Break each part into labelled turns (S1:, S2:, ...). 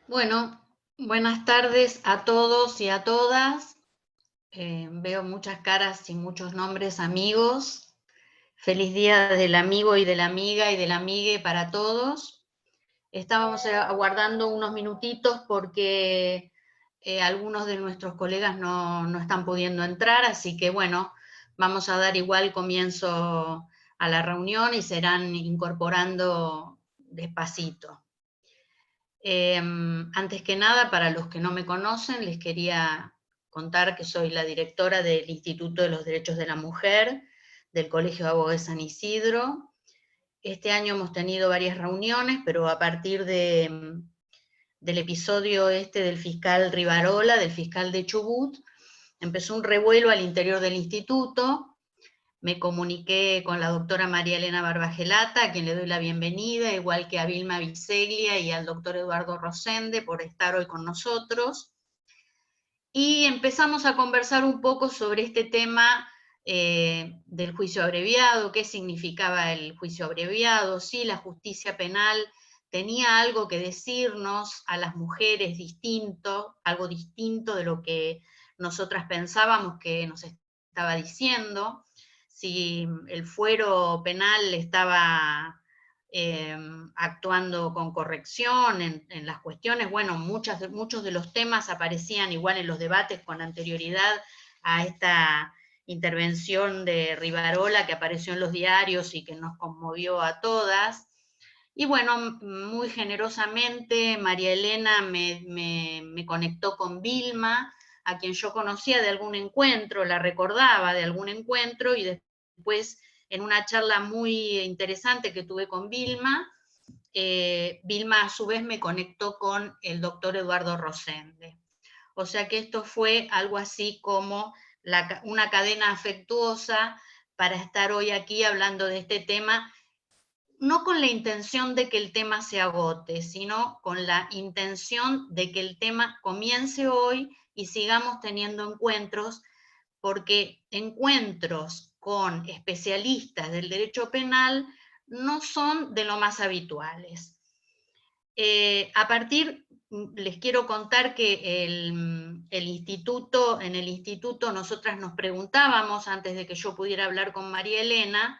S1: Bueno, buenas tardes a todos y a todas. Veo muchas caras y muchos nombres amigos. Feliz día del amigo y de la amiga y del amigue para todos. Estábamos aguardando unos minutitos porque algunos de nuestros colegas no están pudiendo entrar, así que bueno, vamos a dar igual comienzo a la reunión y se irán incorporando despacito. Antes que nada, para los que no me conocen, les quería contar que soy la directora del Instituto de los Derechos de la Mujer del Colegio de Abogados de San Isidro. Este año hemos tenido varias reuniones, pero a partir del episodio del fiscal Rivarola, del fiscal de Chubut, empezó un revuelo al interior del instituto. Me comuniqué con la doctora María Elena Barbagelata, a quien le doy la bienvenida, igual que a Vilma Biseglia y al doctor Eduardo Rosende por estar hoy con nosotros. Y empezamos a conversar un poco sobre este tema del juicio abreviado, qué significaba el juicio abreviado, si la justicia penal tenía algo que decirnos a las mujeres distinto, algo distinto de lo que nosotras pensábamos que nos estaba diciendo, si el fuero penal estaba actuando con corrección en las cuestiones. Bueno, muchos de los temas aparecían igual en los debates con anterioridad a esta intervención de Rivarola que apareció en los diarios y que nos conmovió a todas. Y bueno, muy generosamente María Elena me conectó con Vilma, a quien yo conocía de algún encuentro, la recordaba de algún encuentro, y después en una charla muy interesante que tuve con Vilma, Vilma a su vez me conectó con el doctor Eduardo Rosende. O sea que esto fue algo así como una cadena afectuosa para estar hoy aquí hablando de este tema, no con la intención de que el tema se agote, sino con la intención de que el tema comience hoy y sigamos teniendo encuentros, porque encuentros con especialistas del derecho penal no son de lo más habituales. Les quiero contar que en el instituto nosotras nos preguntábamos, antes de que yo pudiera hablar con María Elena,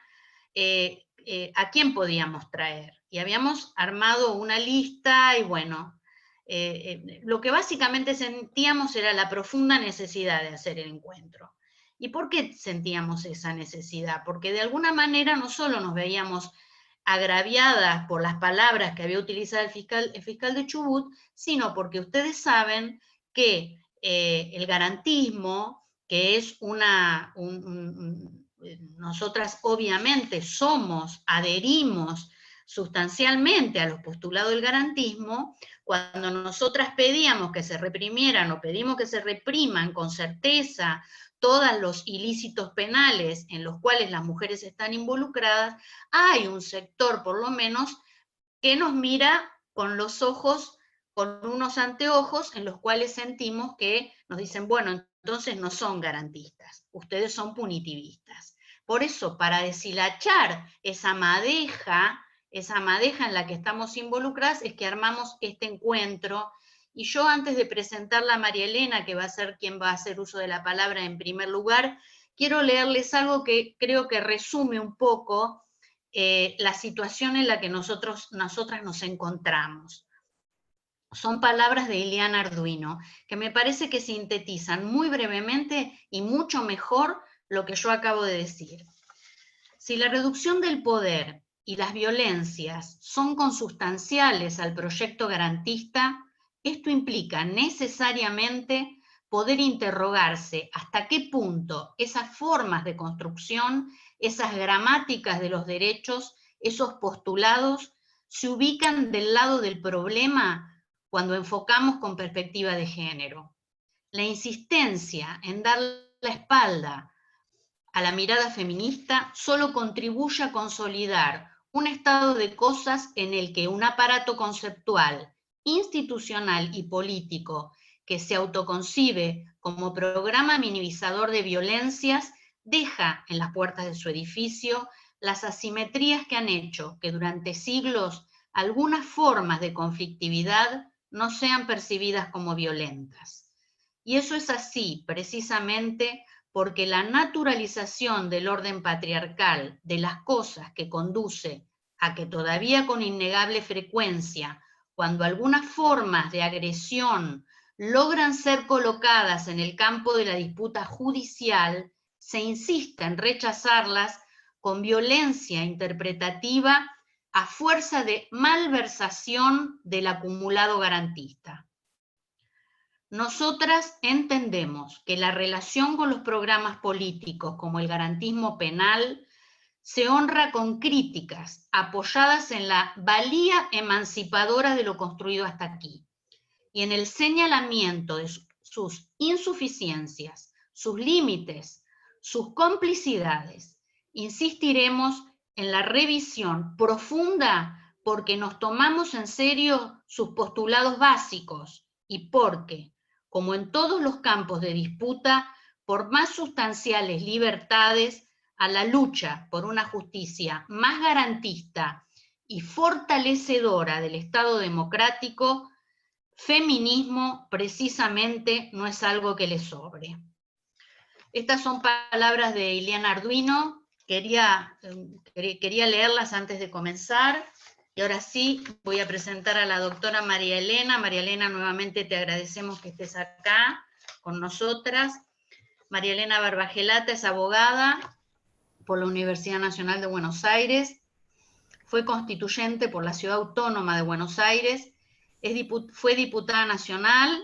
S1: a quién podíamos traer. Y habíamos armado una lista y bueno, lo que básicamente sentíamos era la profunda necesidad de hacer el encuentro. ¿Y por qué sentíamos esa necesidad? Porque de alguna manera no solo nos veíamos agraviadas por las palabras que había utilizado el fiscal de Chubut, sino porque ustedes saben que el garantismo, que es nosotras obviamente adherimos sustancialmente a los postulados del garantismo. Cuando nosotras pedíamos que se reprimieran o pedimos que se repriman con certeza todos los ilícitos penales en los cuales las mujeres están involucradas, hay un sector, por lo menos, que nos mira con los ojos, con unos anteojos en los cuales sentimos que nos dicen, bueno, entonces no son garantistas, ustedes son punitivistas. Por eso, para deshilachar esa madeja en la que estamos involucradas, es que armamos este encuentro. Y yo, antes de presentarla a María Elena, que va a ser quien va a hacer uso de la palabra en primer lugar, quiero leerles algo que creo que resume un poco la situación en la que nosotras nos encontramos. Son palabras de Ileana Arduino, que me parece que sintetizan muy brevemente y mucho mejor lo que yo acabo de decir. Si la reducción del poder y las violencias son consustanciales al proyecto garantista, esto implica necesariamente poder interrogarse hasta qué punto esas formas de construcción, esas gramáticas de los derechos, esos postulados, se ubican del lado del problema cuando enfocamos con perspectiva de género. La insistencia en dar la espalda a la mirada feminista solo contribuye a consolidar un estado de cosas en el que un aparato conceptual, institucional y político que se autoconcibe como programa minimizador de violencias deja en las puertas de su edificio las asimetrías que han hecho que durante siglos algunas formas de conflictividad no sean percibidas como violentas. Y eso es así, precisamente porque la naturalización del orden patriarcal de las cosas que conduce a que todavía con innegable frecuencia, cuando algunas formas de agresión logran ser colocadas en el campo de la disputa judicial, se insiste en rechazarlas con violencia interpretativa a fuerza de malversación del acumulado garantista. Nosotras entendemos que la relación con los programas políticos como el garantismo penal se honra con críticas apoyadas en la valía emancipadora de lo construido hasta aquí y en el señalamiento de sus insuficiencias, sus límites, sus complicidades. Insistiremos en la revisión profunda porque nos tomamos en serio sus postulados básicos y porque, como en todos los campos de disputa, por más sustanciales libertades, a la lucha por una justicia más garantista y fortalecedora del Estado democrático, feminismo precisamente no es algo que le sobre. Estas son palabras de Ileana Arduino, quería leerlas antes de comenzar, y ahora sí voy a presentar a la doctora María Elena. María Elena, nuevamente te agradecemos que estés acá con nosotras. María Elena Barbagelata es abogada por la Universidad Nacional de Buenos Aires, fue constituyente por la Ciudad Autónoma de Buenos Aires, fue diputada nacional,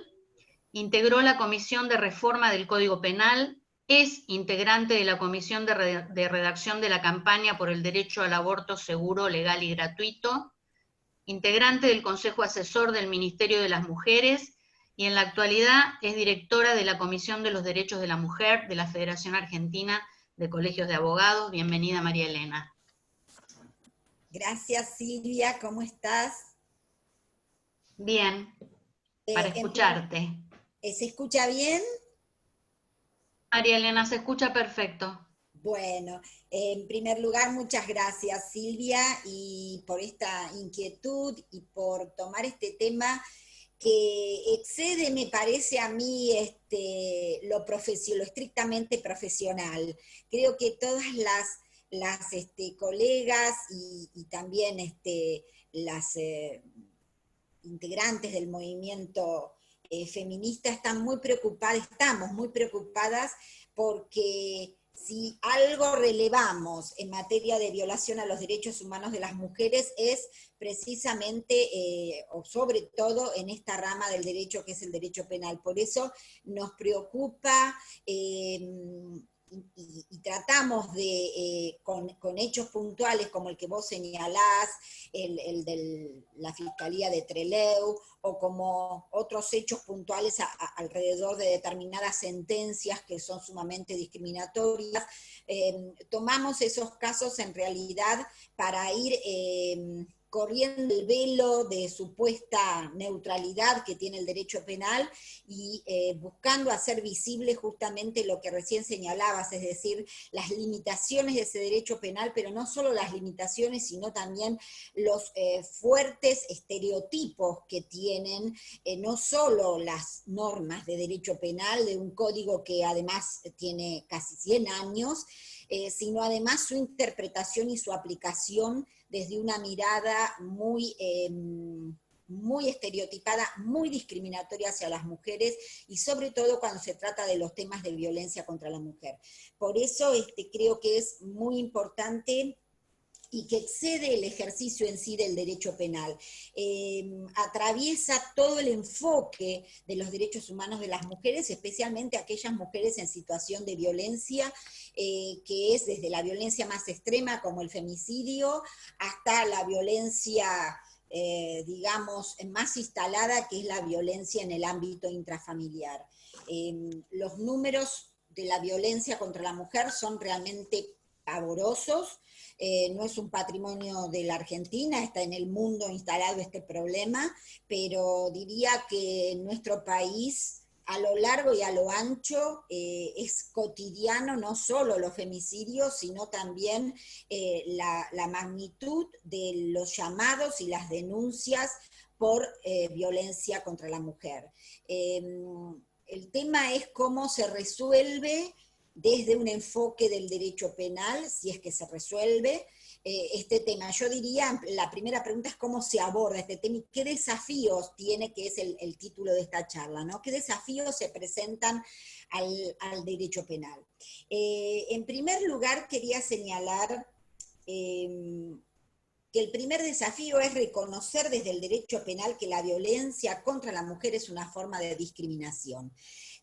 S1: integró la Comisión de Reforma del Código Penal, es integrante de la Comisión de Redacción de la Campaña por el Derecho al Aborto Seguro, Legal y Gratuito, integrante del Consejo Asesor del Ministerio de las Mujeres, y en la actualidad es directora de la Comisión de los Derechos de la Mujer de la Federación Argentina de Colegios de Abogados. Bienvenida, María Elena.
S2: Gracias, Silvia, ¿cómo estás?
S1: Bien, para escucharte.
S2: ¿Se escucha bien?
S1: María Elena, se escucha perfecto.
S2: Bueno, en primer lugar, muchas gracias, Silvia, y por esta inquietud y por tomar este tema que excede, me parece a mí, lo estrictamente profesional. Creo que todas las colegas y también las integrantes del movimiento feminista estamos muy preocupadas porque si algo relevamos en materia de violación a los derechos humanos de las mujeres es precisamente, o sobre todo, en esta rama del derecho que es el derecho penal. Por eso nos preocupa y tratamos de, con hechos puntuales como el que vos señalás, el de la Fiscalía de Trelew, o como otros hechos puntuales alrededor de determinadas sentencias que son sumamente discriminatorias, tomamos esos casos en realidad para ir corriendo el velo de supuesta neutralidad que tiene el derecho penal y buscando hacer visible justamente lo que recién señalabas, es decir, las limitaciones de ese derecho penal, pero no solo las limitaciones, sino también los fuertes estereotipos que tienen no solo las normas de derecho penal, de un código que además tiene casi 100 años, sino además su interpretación y su aplicación desde una mirada muy estereotipada, muy discriminatoria hacia las mujeres, y sobre todo cuando se trata de los temas de violencia contra la mujer. Por eso creo que es muy importante y que excede el ejercicio en sí del derecho penal. Atraviesa todo el enfoque de los derechos humanos de las mujeres, especialmente aquellas mujeres en situación de violencia, que es desde la violencia más extrema, como el femicidio, hasta la violencia, digamos, más instalada, que es la violencia en el ámbito intrafamiliar. Los números de la violencia contra la mujer son realmente pavorosos. No es un patrimonio de la Argentina, está en el mundo instalado este problema, pero diría que en nuestro país a lo largo y a lo ancho es cotidiano no solo los femicidios, sino también la magnitud de los llamados y las denuncias por violencia contra la mujer. El tema es cómo se resuelve desde un enfoque del derecho penal, si es que se resuelve, este tema. Yo diría, la primera pregunta es cómo se aborda este tema y qué desafíos tiene, que es el título de esta charla, ¿no? ¿Qué desafíos se presentan al derecho penal? En primer lugar, quería señalar que el primer desafío es reconocer desde el derecho penal que la violencia contra la mujer es una forma de discriminación.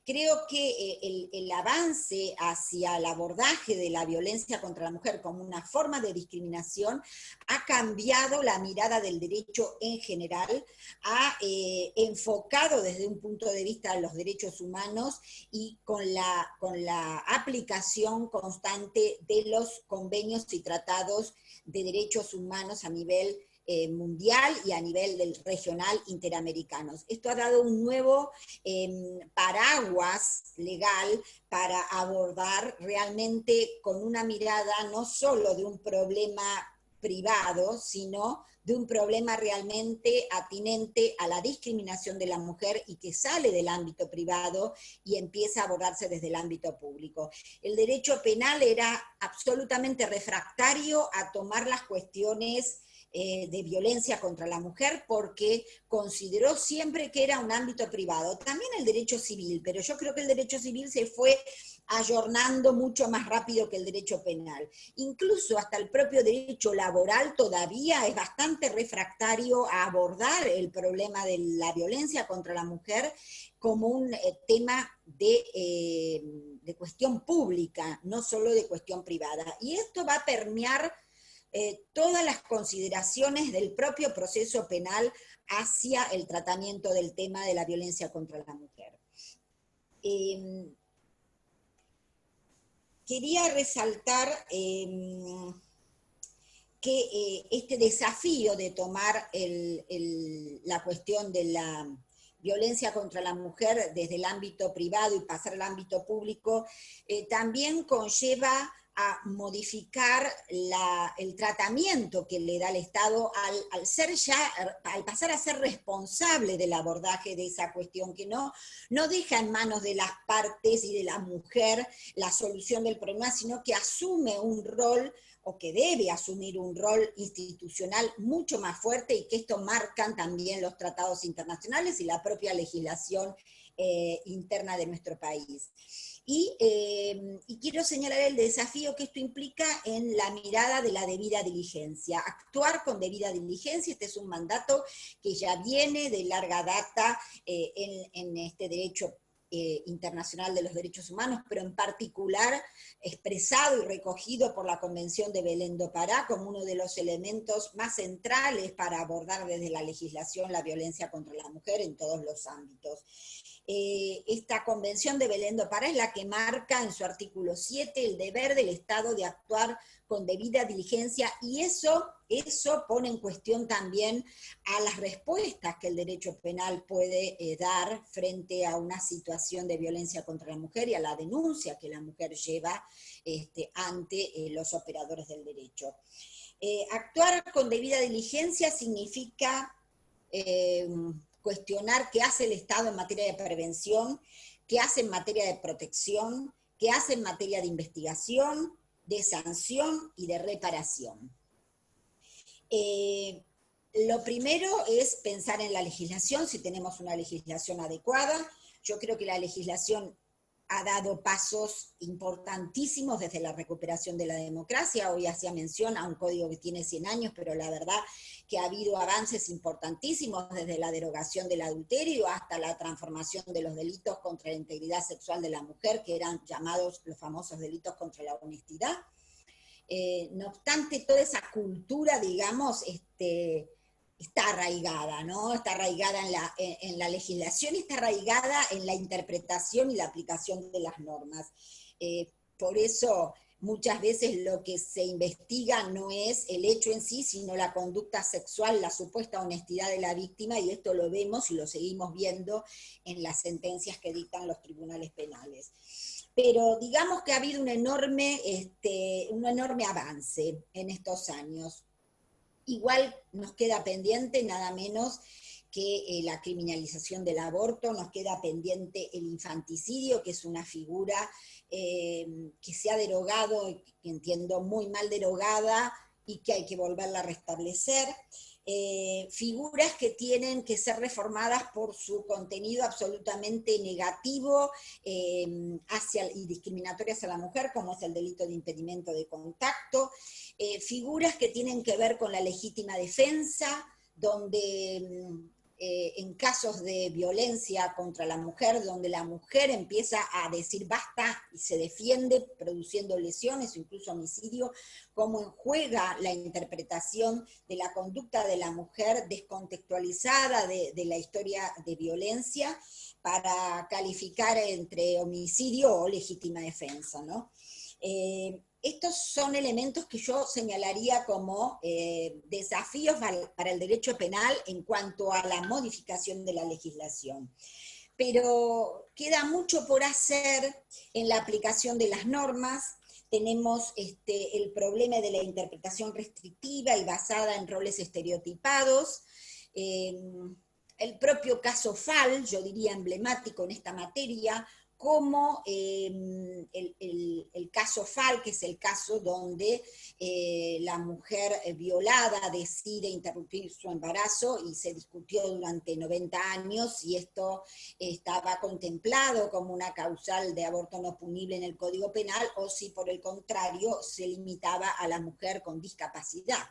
S2: Creo que el avance hacia el abordaje de la violencia contra la mujer como una forma de discriminación ha cambiado la mirada del derecho en general, ha enfocado desde un punto de vista de los derechos humanos y con la aplicación constante de los convenios y tratados de derechos humanos a nivel mundial y a nivel regional interamericanos. Esto ha dado un nuevo paraguas legal para abordar realmente con una mirada no solo de un problema privado, sino de un problema realmente atinente a la discriminación de la mujer y que sale del ámbito privado y empieza a abordarse desde el ámbito público. El derecho penal era absolutamente refractario a tomar las cuestiones de violencia contra la mujer porque consideró siempre que era un ámbito privado. También el derecho civil, pero yo creo que el derecho civil se fue ayornando mucho más rápido que el derecho penal. Incluso hasta el propio derecho laboral todavía es bastante refractario a abordar el problema de la violencia contra la mujer como un tema de cuestión pública, no solo de cuestión privada. Y esto va a permear todas las consideraciones del propio proceso penal hacia el tratamiento del tema de la violencia contra la mujer. Quería resaltar que este desafío de tomar la cuestión de la violencia contra la mujer desde el ámbito privado y pasar al ámbito público también conlleva a modificar el tratamiento que le da el Estado al pasar a ser responsable del abordaje de esa cuestión, que no deja en manos de las partes y de la mujer la solución del problema, sino que asume un rol, o que debe asumir un rol institucional mucho más fuerte, y que esto marcan también los tratados internacionales y la propia legislación interna de nuestro país. Y quiero señalar el desafío que esto implica en la mirada de la debida diligencia. Actuar con debida diligencia, este es un mandato que ya viene de larga data en este derecho internacional de los derechos humanos, pero en particular expresado y recogido por la Convención de Belén do Pará como uno de los elementos más centrales para abordar desde la legislación la violencia contra la mujer en todos los ámbitos. Esta Convención de Belén do Pará es la que marca en su artículo 7 el deber del Estado de actuar con debida diligencia, y eso pone en cuestión también a las respuestas que el derecho penal puede dar frente a una situación de violencia contra la mujer y a la denuncia que la mujer lleva ante los operadores del derecho. Actuar con debida diligencia significa cuestionar qué hace el Estado en materia de prevención, qué hace en materia de protección, qué hace en materia de investigación, de sanción y de reparación. Lo primero es pensar en la legislación, si tenemos una legislación adecuada. Yo creo que la legislación ha dado pasos importantísimos desde la recuperación de la democracia. Hoy hacía mención a un código que tiene 100 años, pero la verdad que ha habido avances importantísimos desde la derogación del adulterio hasta la transformación de los delitos contra la integridad sexual de la mujer, que eran llamados los famosos delitos contra la honestidad. No obstante, toda esa cultura, digamos, está arraigada, ¿no? Está arraigada en la legislación, está arraigada en la interpretación y la aplicación de las normas. Por eso muchas veces lo que se investiga no es el hecho en sí, sino la conducta sexual, la supuesta honestidad de la víctima, y esto lo vemos y lo seguimos viendo en las sentencias que dictan los tribunales penales. Pero digamos que ha habido un enorme avance en estos años. Igual nos queda pendiente nada menos que la criminalización del aborto, nos queda pendiente el infanticidio, que es una figura que se ha derogado, que entiendo muy mal derogada, y que hay que volverla a restablecer. Figuras que tienen que ser reformadas por su contenido absolutamente negativo y discriminatorio hacia la mujer, como es el delito de impedimento de contacto. Figuras que tienen que ver con la legítima defensa, donde en casos de violencia contra la mujer, donde la mujer empieza a decir basta y se defiende produciendo lesiones o incluso homicidio, cómo juega la interpretación de la conducta de la mujer descontextualizada de la historia de violencia para calificar entre homicidio o legítima defensa, ¿no? Estos son elementos que yo señalaría como desafíos para el derecho penal en cuanto a la modificación de la legislación. Pero queda mucho por hacer en la aplicación de las normas. Tenemos el problema de la interpretación restrictiva y basada en roles estereotipados. El propio caso Fall, yo diría emblemático en esta materia, como el caso Fall, que es el caso donde la mujer violada decide interrumpir su embarazo y se discutió durante 90 años y esto estaba contemplado como una causal de aborto no punible en el Código Penal, o si por el contrario se limitaba a la mujer con discapacidad.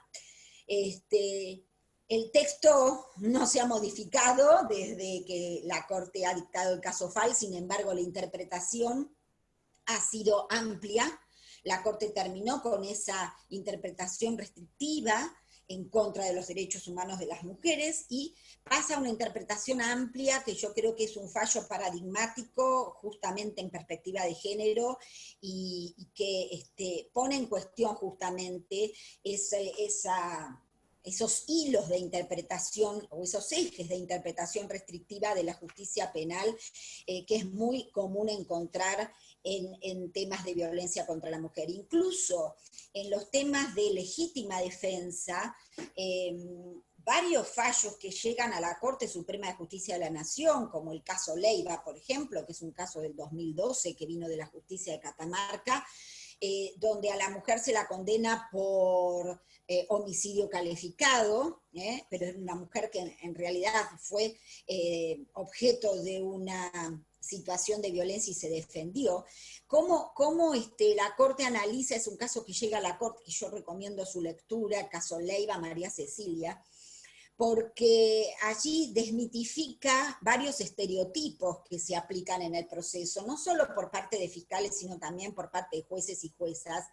S2: El texto no se ha modificado desde que la Corte ha dictado el caso Fall, sin embargo la interpretación ha sido amplia. La Corte terminó con esa interpretación restrictiva en contra de los derechos humanos de las mujeres y pasa a una interpretación amplia que yo creo que es un fallo paradigmático justamente en perspectiva de género y que pone en cuestión justamente esos hilos de interpretación o esos ejes de interpretación restrictiva de la justicia penal que es muy común encontrar en temas de violencia contra la mujer. Incluso en los temas de legítima defensa, varios fallos que llegan a la Corte Suprema de Justicia de la Nación, como el caso Leiva, por ejemplo, que es un caso del 2012 que vino de la justicia de Catamarca, donde a la mujer se la condena por homicidio calificado, pero es una mujer que en realidad fue objeto de una situación de violencia y se defendió. ¿Cómo la Corte analiza? Es un caso que llega a la Corte, que yo recomiendo su lectura, caso Leiva, María Cecilia, porque allí desmitifica varios estereotipos que se aplican en el proceso, no solo por parte de fiscales, sino también por parte de jueces y juezas,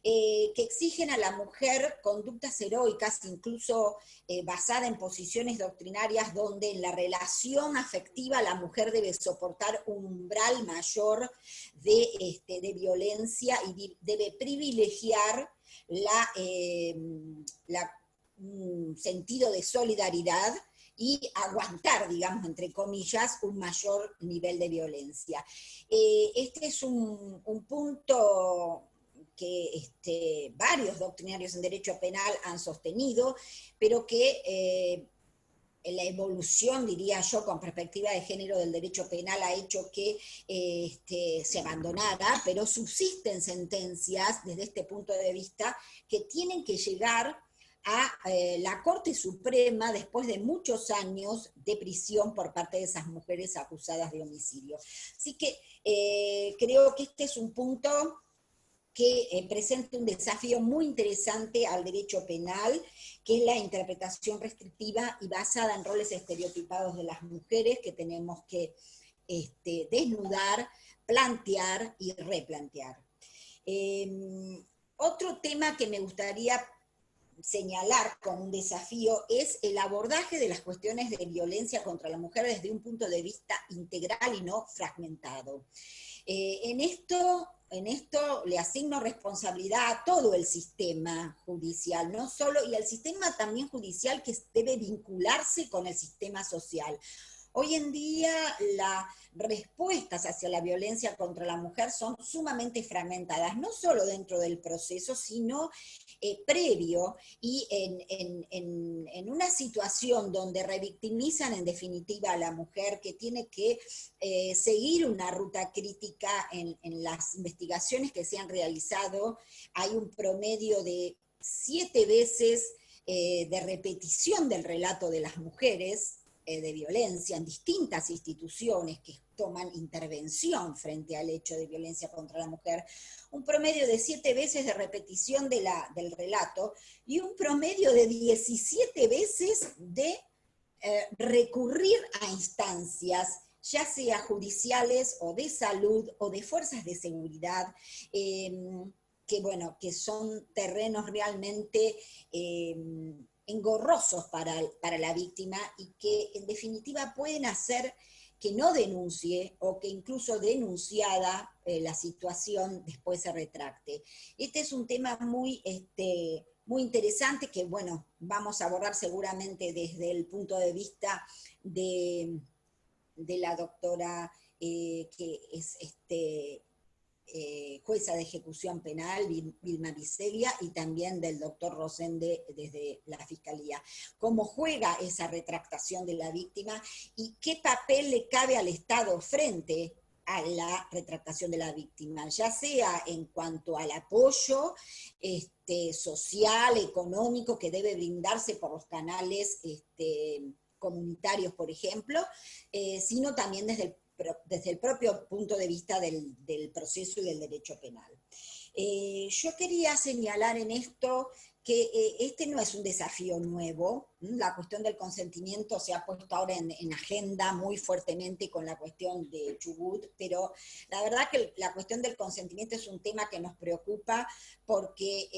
S2: que exigen a la mujer conductas heroicas, incluso basada en posiciones doctrinarias donde en la relación afectiva la mujer debe soportar un umbral mayor de violencia y debe privilegiar un sentido de solidaridad y aguantar, digamos, entre comillas, un mayor nivel de violencia. Este es un punto que varios doctrinarios en derecho penal han sostenido, pero que la evolución, diría yo, con perspectiva de género del derecho penal ha hecho que se abandonara, pero subsisten sentencias desde este punto de vista que tienen que llegar a la Corte Suprema después de muchos años de prisión por parte de esas mujeres acusadas de homicidio. Así que creo que este es un punto que presenta un desafío muy interesante al derecho penal, que es la interpretación restrictiva y basada en roles estereotipados de las mujeres que tenemos que desnudar, plantear y replantear. Otro tema que me gustaría señalar como un desafío es el abordaje de las cuestiones de violencia contra la mujer desde un punto de vista integral y no fragmentado. En esto en esto le asigno responsabilidad a todo el sistema judicial, no solo, y al sistema también judicial que debe vincularse con el sistema social. Hoy en día las respuestas hacia la violencia contra la mujer son sumamente fragmentadas, no solo dentro del proceso, sino previo y en una situación donde revictimizan en definitiva a la mujer, que tiene que seguir una ruta crítica en las investigaciones que se han realizado. Hay un promedio de 7 veces de repetición del relato de las mujeres de violencia en distintas instituciones que toman intervención frente al hecho de violencia contra la mujer, un promedio de 7 veces de repetición del relato y un promedio de 17 veces de recurrir a instancias, ya sea judiciales o de salud o de fuerzas de seguridad, que, bueno, que son terrenos realmente engorrosos para la víctima y que en definitiva pueden hacer que no denuncie o que incluso denunciada la situación después se retracte. Este es un tema muy interesante que, bueno, vamos a abordar seguramente desde el punto de vista de la doctora que es jueza de ejecución penal, Vilma Biseglia, y también del doctor Rosende desde la Fiscalía. ¿Cómo juega esa retractación de la víctima y qué papel le cabe al Estado frente a la retractación de la víctima, ya sea en cuanto al apoyo social, económico, que debe brindarse por los canales comunitarios, por ejemplo, sino también desde el propio punto de vista del proceso y del derecho penal. Yo quería señalar en esto que este no es un desafío nuevo. La cuestión del consentimiento se ha puesto ahora en agenda muy fuertemente con la cuestión de Chubut, pero la verdad que la cuestión del consentimiento es un tema que nos preocupa porque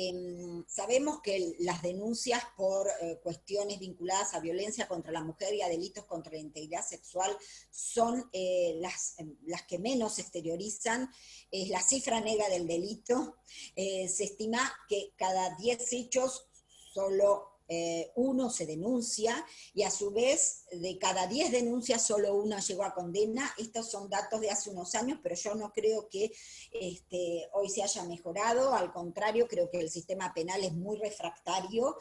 S2: sabemos que las denuncias por cuestiones vinculadas a violencia contra la mujer y a delitos contra la integridad sexual son las que menos se exteriorizan. Es la cifra negra del delito. Se estima que cada 10 hechos solo uno se denuncia, y a su vez de cada 10 denuncias solo una llegó a condena. Estos son datos de hace unos años, pero yo no creo que hoy se haya mejorado, al contrario, creo que el sistema penal es muy refractario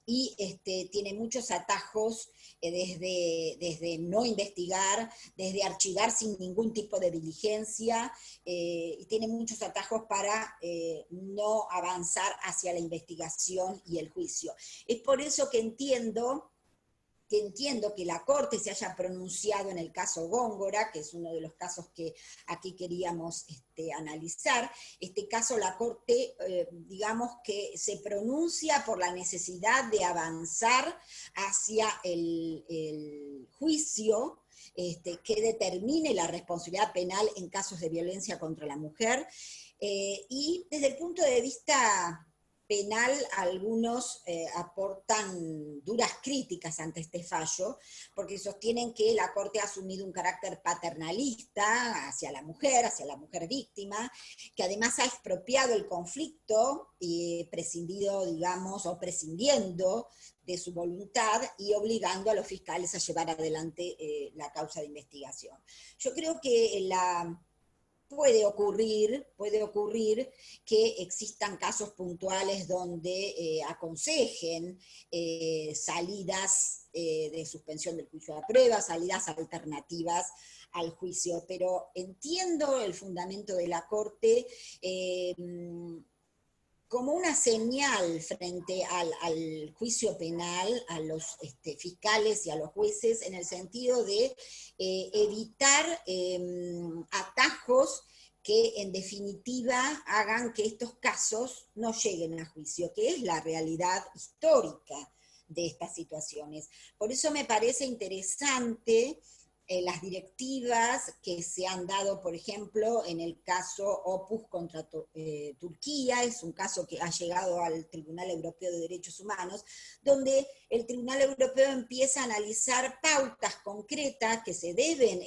S2: y tiene muchos atajos, desde no investigar, desde archivar sin ningún tipo de diligencia, y tiene muchos atajos para no avanzar hacia la investigación y el juicio. Es por eso que entiendo que la Corte se haya pronunciado en el caso Góngora, que es uno de los casos que aquí queríamos analizar. Este caso la Corte, digamos que se pronuncia por la necesidad de avanzar hacia el juicio que determine la responsabilidad penal en casos de violencia contra la mujer, y desde el punto de vista penal, algunos aportan duras críticas ante este fallo, porque sostienen que la Corte ha asumido un carácter paternalista hacia la mujer víctima, que además ha expropiado el conflicto y prescindido, digamos, o prescindiendo de su voluntad y obligando a los fiscales a llevar adelante la causa de investigación. Yo creo que puede ocurrir que existan casos puntuales donde aconsejen salidas de suspensión del juicio de prueba, salidas alternativas al juicio, pero entiendo el fundamento de la Corte como una señal frente al juicio penal, a los fiscales y a los jueces, en el sentido de evitar atajos que en definitiva hagan que estos casos no lleguen a juicio, que es la realidad histórica de estas situaciones. Por eso me parece interesante las directivas que se han dado, por ejemplo, en el caso Opus contra Turquía, es un caso que ha llegado al Tribunal Europeo de Derechos Humanos, donde el Tribunal Europeo empieza a analizar pautas concretas que se deben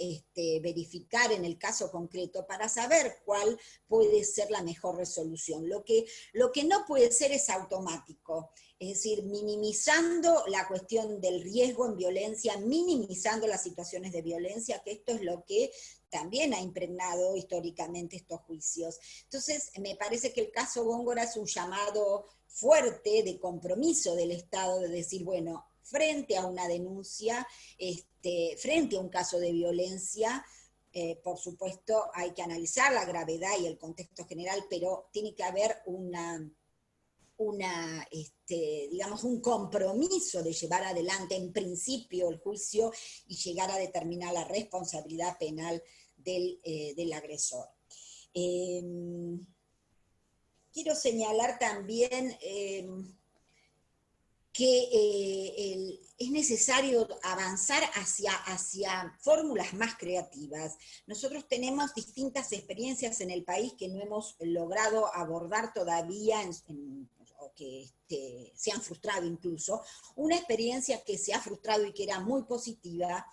S2: verificar en el caso concreto para saber cuál puede ser la mejor resolución. Lo que no puede ser es automático. Es decir, minimizando la cuestión del riesgo en violencia, minimizando las situaciones de violencia, que esto es lo que también ha impregnado históricamente estos juicios. Entonces, me parece que el caso Góngora es un llamado fuerte de compromiso del Estado, de decir, bueno, frente a una denuncia, frente a un caso de violencia, por supuesto hay que analizar la gravedad y el contexto general, pero tiene que haber digamos, un compromiso de llevar adelante en principio el juicio y llegar a determinar la responsabilidad penal del agresor. Quiero señalar también que es necesario avanzar hacia fórmulas más creativas. Nosotros tenemos distintas experiencias en el país que no hemos logrado abordar todavía, o que se han frustrado incluso. Una experiencia que se ha frustrado y que era muy positiva,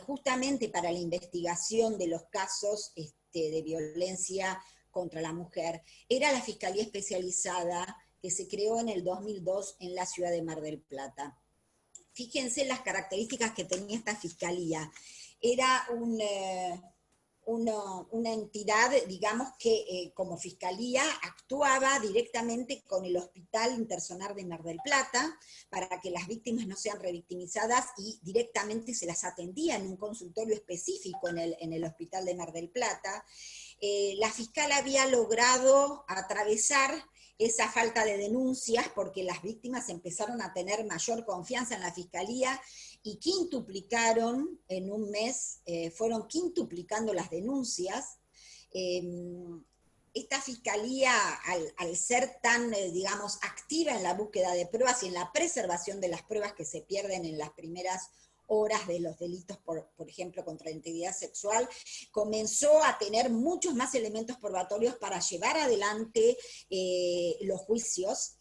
S2: justamente para la investigación de los casos de violencia contra la mujer, era la Fiscalía Especializada que se creó en el 2002 en la ciudad de Mar del Plata. Fíjense las características que tenía esta fiscalía. Era una entidad, digamos, que como fiscalía actuaba directamente con el Hospital Intersonar de Mar del Plata para que las víctimas no sean revictimizadas y directamente se las atendía en un consultorio específico en el Hospital de Mar del Plata. La fiscal había logrado atravesar esa falta de denuncias porque las víctimas empezaron a tener mayor confianza en la fiscalía y quintuplicaron en un mes, fueron quintuplicando las denuncias. Esta fiscalía, al ser tan, digamos, activa en la búsqueda de pruebas y en la preservación de las pruebas que se pierden en las primeras horas de los delitos, por ejemplo, contra la integridad sexual, comenzó a tener muchos más elementos probatorios para llevar adelante los juicios.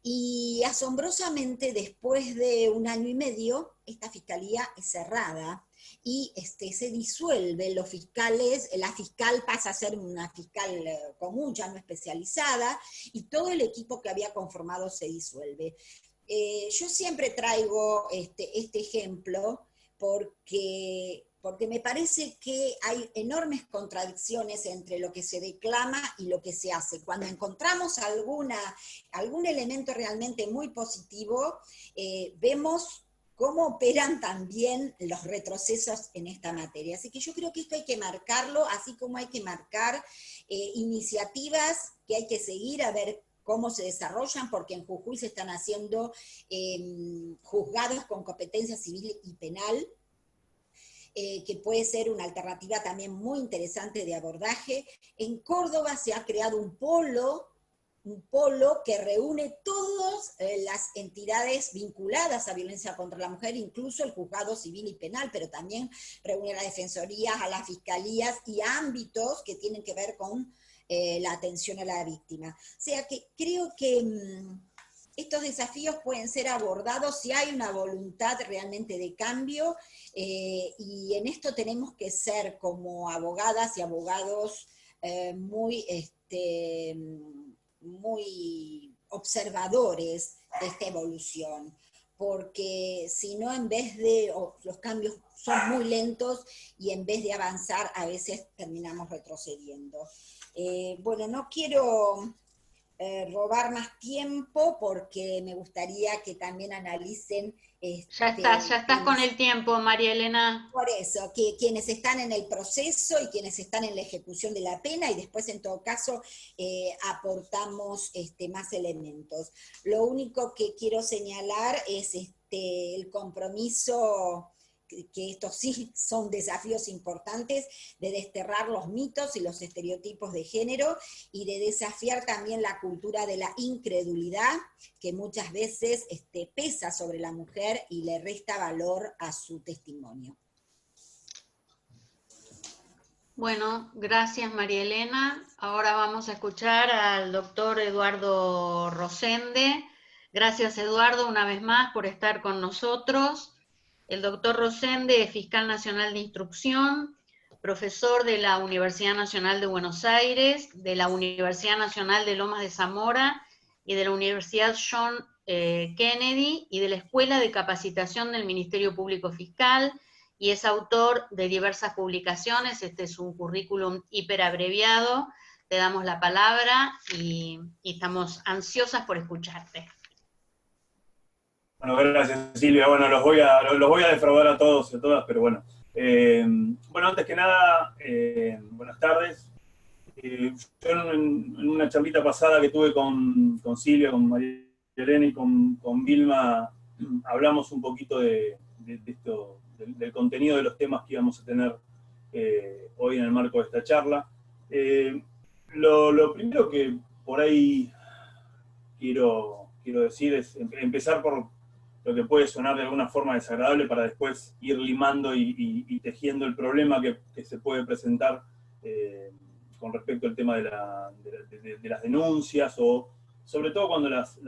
S2: Y asombrosamente, después de 1 año y medio, esta fiscalía es cerrada y se disuelve. Los fiscales, la fiscal pasa a ser una fiscal común, ya no especializada, y todo el equipo que había conformado se disuelve. Yo siempre traigo este ejemplo porque me parece que hay enormes contradicciones entre lo que se declama y lo que se hace. Cuando encontramos algún elemento realmente muy positivo, vemos cómo operan también los retrocesos en esta materia. Así que yo creo que esto hay que marcarlo, así como hay que marcar iniciativas que hay que seguir a ver cómo se desarrollan, porque en Jujuy se están haciendo juzgados con competencia civil y penal, que puede ser una alternativa también muy interesante de abordaje. En Córdoba se ha creado un polo que reúne todas las entidades vinculadas a violencia contra la mujer, incluso el juzgado civil y penal, pero también reúne a las defensorías, a las fiscalías y a ámbitos que tienen que ver con la atención a la víctima. O sea que creo que estos desafíos pueden ser abordados si hay una voluntad realmente de cambio, y en esto tenemos que ser como abogadas y abogados muy observadores de esta evolución, porque si no, en vez de, los cambios son muy lentos y en vez de avanzar a veces terminamos retrocediendo. Bueno, no quiero robar más tiempo porque me gustaría que también analicen
S1: ya estás con el tiempo, María Elena.
S2: Por eso, que quienes están en el proceso y quienes están en la ejecución de la pena, y después en todo caso aportamos más elementos. Lo único que quiero señalar es el compromiso, que estos sí son desafíos importantes, de desterrar los mitos y los estereotipos de género y de desafiar también la cultura de la incredulidad, que muchas veces pesa sobre la mujer y le resta valor a su testimonio.
S1: Bueno, gracias María Elena. Ahora vamos a escuchar al doctor Eduardo Rosende. Gracias Eduardo una vez más por estar con nosotros. El doctor Rosende es fiscal nacional de instrucción, profesor de la Universidad Nacional de Buenos Aires, de la Universidad Nacional de Lomas de Zamora y de la Universidad John Kennedy y de la Escuela de Capacitación del Ministerio Público Fiscal, y es autor de diversas publicaciones. Este es un currículum hiperabreviado. Te damos la palabra y estamos ansiosas por escucharte.
S3: Bueno, gracias Silvia. Bueno, los voy a defraudar a todos y a todas, pero bueno. Bueno, antes que nada, buenas tardes. Yo en una charlita pasada que tuve con Silvia, con María Elena y con Vilma, hablamos un poquito de esto, del contenido de los temas que íbamos a tener hoy en el marco de esta charla. Lo primero que por ahí quiero decir es empezar por lo que puede sonar de alguna forma desagradable para después ir limando y tejiendo el problema que se puede presentar con respecto al tema de las denuncias, o sobre todo cuando las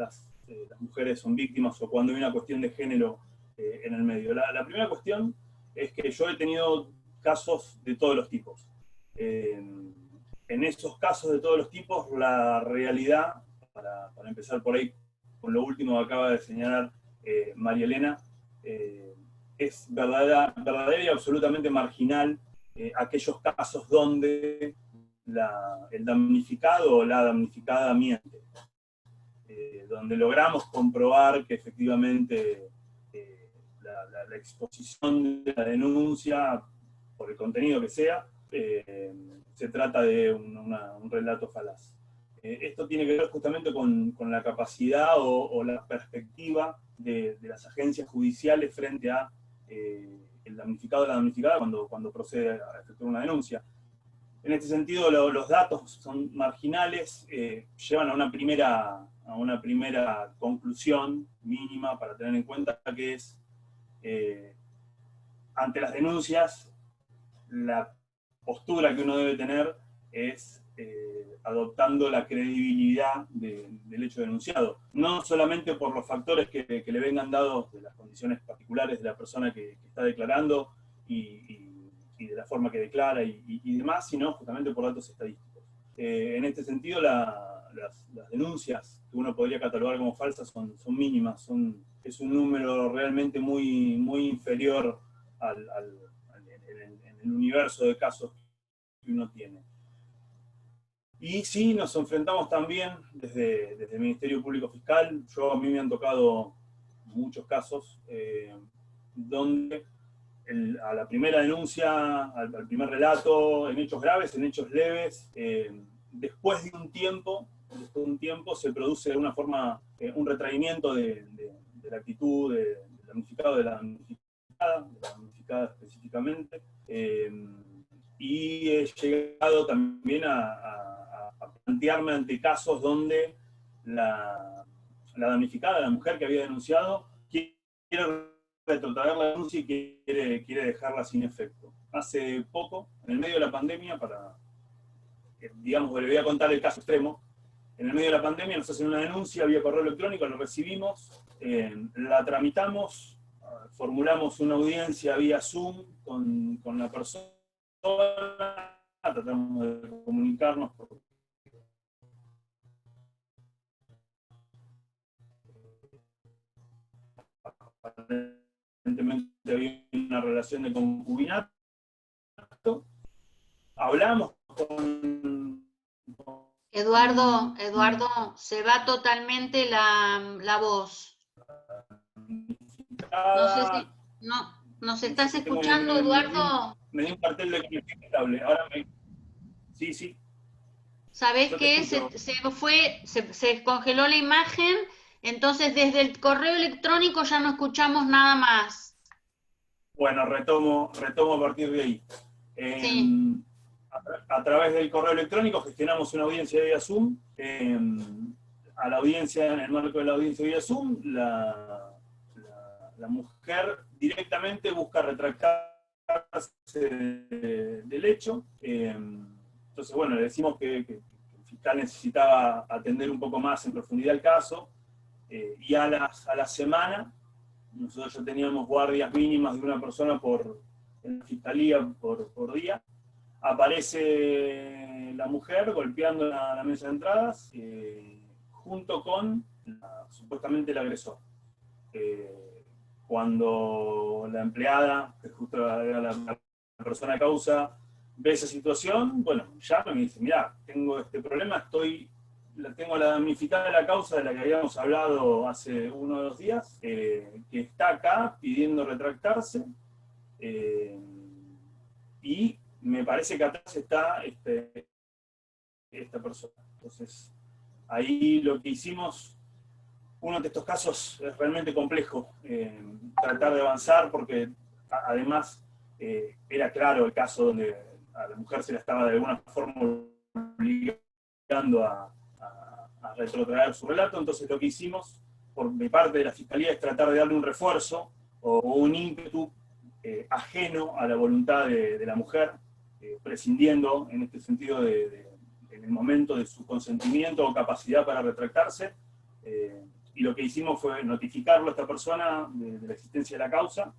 S3: mujeres son víctimas o cuando hay una cuestión de género en el medio. La primera cuestión es que yo he tenido casos de todos los tipos. En esos casos de todos los tipos, la realidad, para empezar por ahí, con lo último que acaba de señalar María Elena, es verdadera y absolutamente marginal aquellos casos donde el damnificado o la damnificada miente, donde logramos comprobar que efectivamente la exposición de la denuncia, por el contenido que sea, se trata de un relato falaz. Esto tiene que ver justamente con la capacidad o la perspectiva de las agencias judiciales frente a el damnificado o la damnificada cuando procede a efectuar una denuncia. En este sentido, los datos son marginales, llevan a una primera conclusión mínima para tener en cuenta, que es, ante las denuncias, la postura que uno debe tener es adoptando la credibilidad del hecho denunciado. No solamente por los factores que le vengan dados de las condiciones particulares de la persona que está declarando y de la forma que declara y demás, sino justamente por datos estadísticos. En este sentido, las denuncias que uno podría catalogar como falsas son mínimas, es un número realmente muy, muy inferior en el universo de casos que uno tiene. Y sí, nos enfrentamos también desde el Ministerio Público Fiscal. A mí me han tocado muchos casos donde a la primera denuncia, al primer relato, en hechos graves, en hechos leves, después de un tiempo se produce de alguna forma un retraimiento de la actitud del damnificado, de la damnificada específicamente, y he llegado también a plantearme ante casos donde la damnificada, la mujer que había denunciado, quiere retrotraer la denuncia y quiere dejarla sin efecto. Hace poco, en el medio de la pandemia, digamos, le voy a contar el caso extremo. En el medio de la pandemia nos hacen una denuncia vía correo electrónico, lo recibimos, la tramitamos, formulamos una audiencia vía Zoom con la persona, tratamos de comunicarnos aparentemente había una relación de concubinato. Hablamos con
S1: Eduardo, se va totalmente la voz. No sé si nos estás escuchando, Eduardo.
S3: Me dio un cartel de conexión estable. Ahora sí.
S1: ¿Sabés qué? Se descongeló la imagen, entonces desde el correo electrónico ya no escuchamos nada más.
S3: Bueno, retomo a partir de ahí.
S1: Sí.
S3: A través del correo electrónico gestionamos una audiencia vía Zoom. A la audiencia, en el marco de la audiencia vía Zoom, la mujer directamente busca retractar del hecho. Entonces, bueno, le decimos que el fiscal necesitaba atender un poco más en profundidad el caso, y a la semana, nosotros ya teníamos guardias mínimas de una persona en la fiscalía por día. Aparece la mujer golpeando la mesa de entradas, junto con supuestamente el agresor. Cuando la empleada, que justo era la persona de causa, ve esa situación, bueno, llama y me dice, mirá, tengo este problema, tengo la damnificada de la causa de la que habíamos hablado hace 1 o 2 días, que está acá pidiendo retractarse, y me parece que atrás está esta persona. Entonces, ahí lo que hicimos, uno de estos casos es realmente complejo, tratar de avanzar, porque además era claro el caso donde a la mujer se la estaba de alguna forma obligando a retrotraer su relato. Entonces lo que hicimos por mi parte de la Fiscalía es tratar de darle un refuerzo o un ímpetu ajeno a la voluntad de la mujer, prescindiendo en este sentido en el momento de su consentimiento o capacidad para retractarse, y lo que hicimos fue notificarlo a esta persona de la existencia de la causa,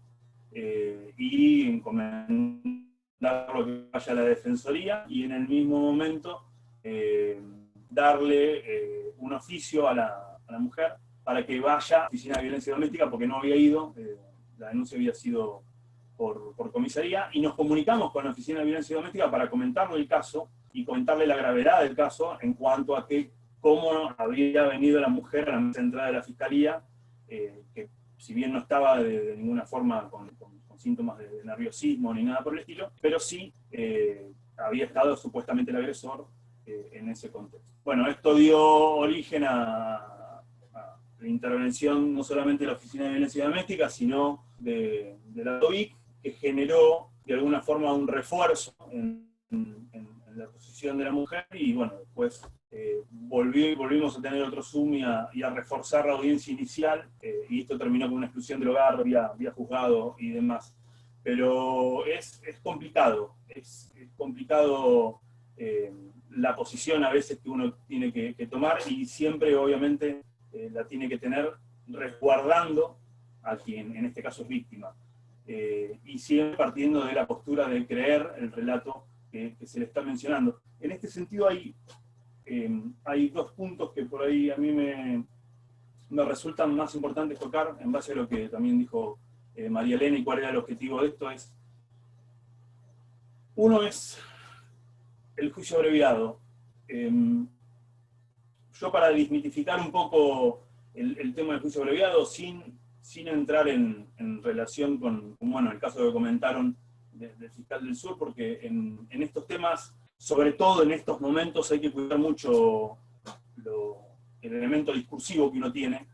S3: y encomendarlo que vaya a la Defensoría, y en el mismo momento darle un oficio a la mujer para que vaya a la Oficina de Violencia Doméstica, porque no había ido, la denuncia había sido por comisaría, y nos comunicamos con la Oficina de Violencia Doméstica para comentarle el caso y comentarle la gravedad del caso en cuanto a cómo había venido la mujer a la mesa de entrada de la Fiscalía, que si bien no estaba de ninguna forma con síntomas de nerviosismo ni nada por el estilo, pero sí había estado supuestamente el agresor en ese contexto. Bueno, esto dio origen a la intervención no solamente de la Oficina de Violencia Doméstica, sino de la DOIC, que generó de alguna forma un refuerzo en la posición de la mujer, y bueno, después volvimos a tener otro Zoom y a reforzar la audiencia inicial, y esto terminó con una exclusión del hogar vía juzgado y demás. Pero es complicado, es complicado la posición a veces que uno tiene que tomar, y siempre obviamente la tiene que tener resguardando a quien en este caso es víctima, y siempre partiendo de la postura de creer el relato que se le está mencionando. En este sentido hay 2 puntos que por ahí a mí me resultan más importantes tocar, en base a lo que también dijo María Elena, y cuál era el objetivo de esto. Uno es el juicio abreviado. Yo, para desmitificar un poco el tema del juicio abreviado, sin entrar en relación con, bueno, el caso que comentaron del fiscal del Sur, porque en estos temas, sobre todo en estos momentos, hay que cuidar mucho el elemento discursivo que uno tiene,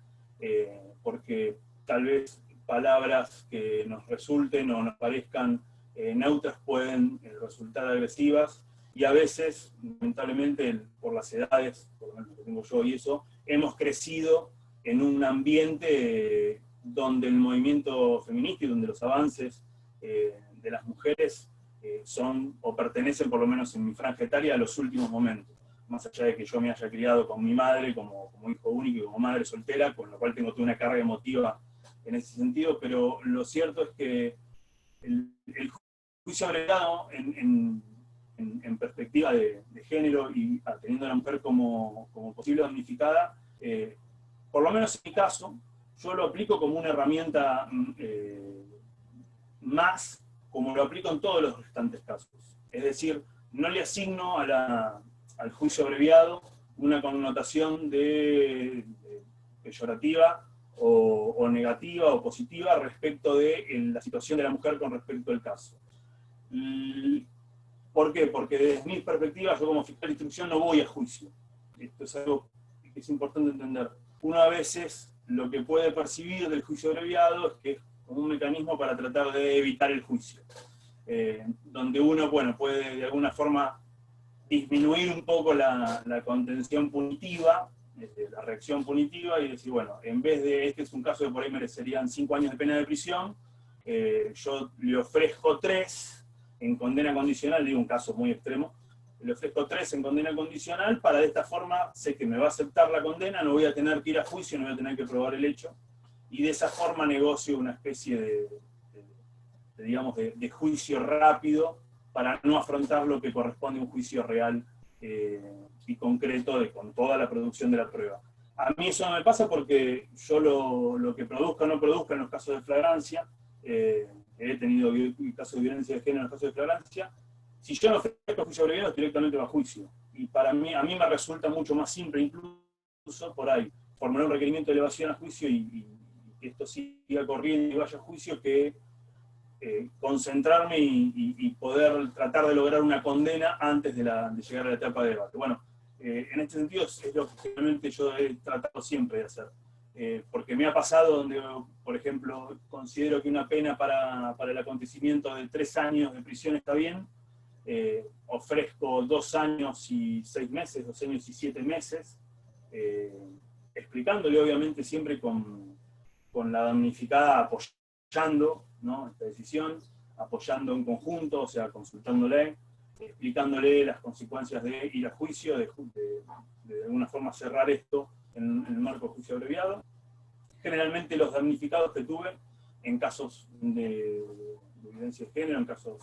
S3: porque tal vez palabras que nos resulten o nos parezcan neutras pueden resultar agresivas, y a veces, lamentablemente, por las edades, por lo menos que tengo yo y eso, hemos crecido en un ambiente donde el movimiento feminista y donde los avances de las mujeres son o pertenecen, por lo menos en mi franja etaria, a los últimos momentos. Más allá de que yo me haya criado con mi madre como hijo único y como madre soltera, con lo cual tengo toda una carga emotiva en ese sentido, pero lo cierto es que el juicio abreviado en perspectiva de género, y teniendo a la mujer como posible damnificada, por lo menos en mi caso, yo lo aplico como una herramienta más, como lo aplico en todos los restantes casos. Es decir, no le asigno al juicio abreviado una connotación de peyorativa o negativa o positiva respecto de la situación de la mujer con respecto al caso. ¿Por qué? Porque desde mi perspectiva, yo como fiscal de instrucción no voy a juicio. Esto es algo que es importante entender. Uno a veces lo que puede percibir del juicio abreviado es que es como un mecanismo para tratar de evitar el juicio, donde uno, bueno, puede de alguna forma disminuir un poco la contención punitiva, la reacción punitiva, y decir, bueno, en vez de, este es un caso que por ahí merecerían 5 años de pena de prisión, yo le ofrezco 3 en condena condicional, digo un caso muy extremo, le ofrezco 3 en condena condicional, para de esta forma sé que me va a aceptar la condena, no voy a tener que ir a juicio, no voy a tener que probar el hecho, y de esa forma negocio una especie de juicio rápido para no afrontar lo que corresponde a un juicio real y concreto con toda la producción de la prueba. A mí eso no me pasa porque yo lo que produzca o no produzca en los casos de flagrancia, he tenido casos de violencia de género en los casos de flagrancia, si yo no ofrezco juicio abreviado, directamente va a juicio. Y a mí me resulta mucho más simple, incluso por ahí, formular un requerimiento de elevación a juicio y que esto siga corriendo y vaya a juicio, que concentrarme y poder tratar de lograr una condena antes de llegar a la etapa de debate. Bueno, en este sentido es lo que generalmente yo he tratado siempre de hacer. Porque me ha pasado donde, por ejemplo, considero que una pena para el acontecimiento de 3 años de prisión está bien, ofrezco 2 años y 6 meses, 2 años y 7 meses, explicándole obviamente siempre con la damnificada apoyando, ¿no?, esta decisión, apoyando en conjunto, o sea, consultándole, explicándole las consecuencias de ir a juicio, de alguna forma cerrar esto en el marco de juicio abreviado. Generalmente los damnificados que tuve en casos de violencia de género, en casos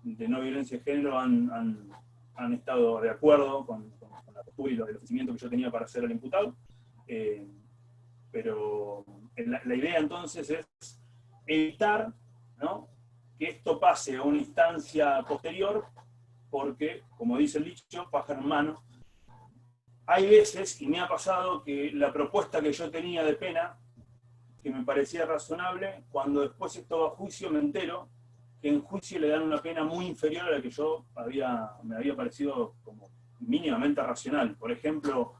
S3: de no violencia de género, han estado de acuerdo con la postura y el ofrecimiento que yo tenía para hacer al imputado. Pero la idea entonces es evitar, ¿no?, que esto pase a una instancia posterior, porque, como dice el dicho, pájaro en mano. Hay veces, y me ha pasado, que la propuesta que yo tenía de pena, que me parecía razonable, cuando después esto va a juicio me entero que en juicio le dan una pena muy inferior a la que yo me había parecido como mínimamente racional. Por ejemplo,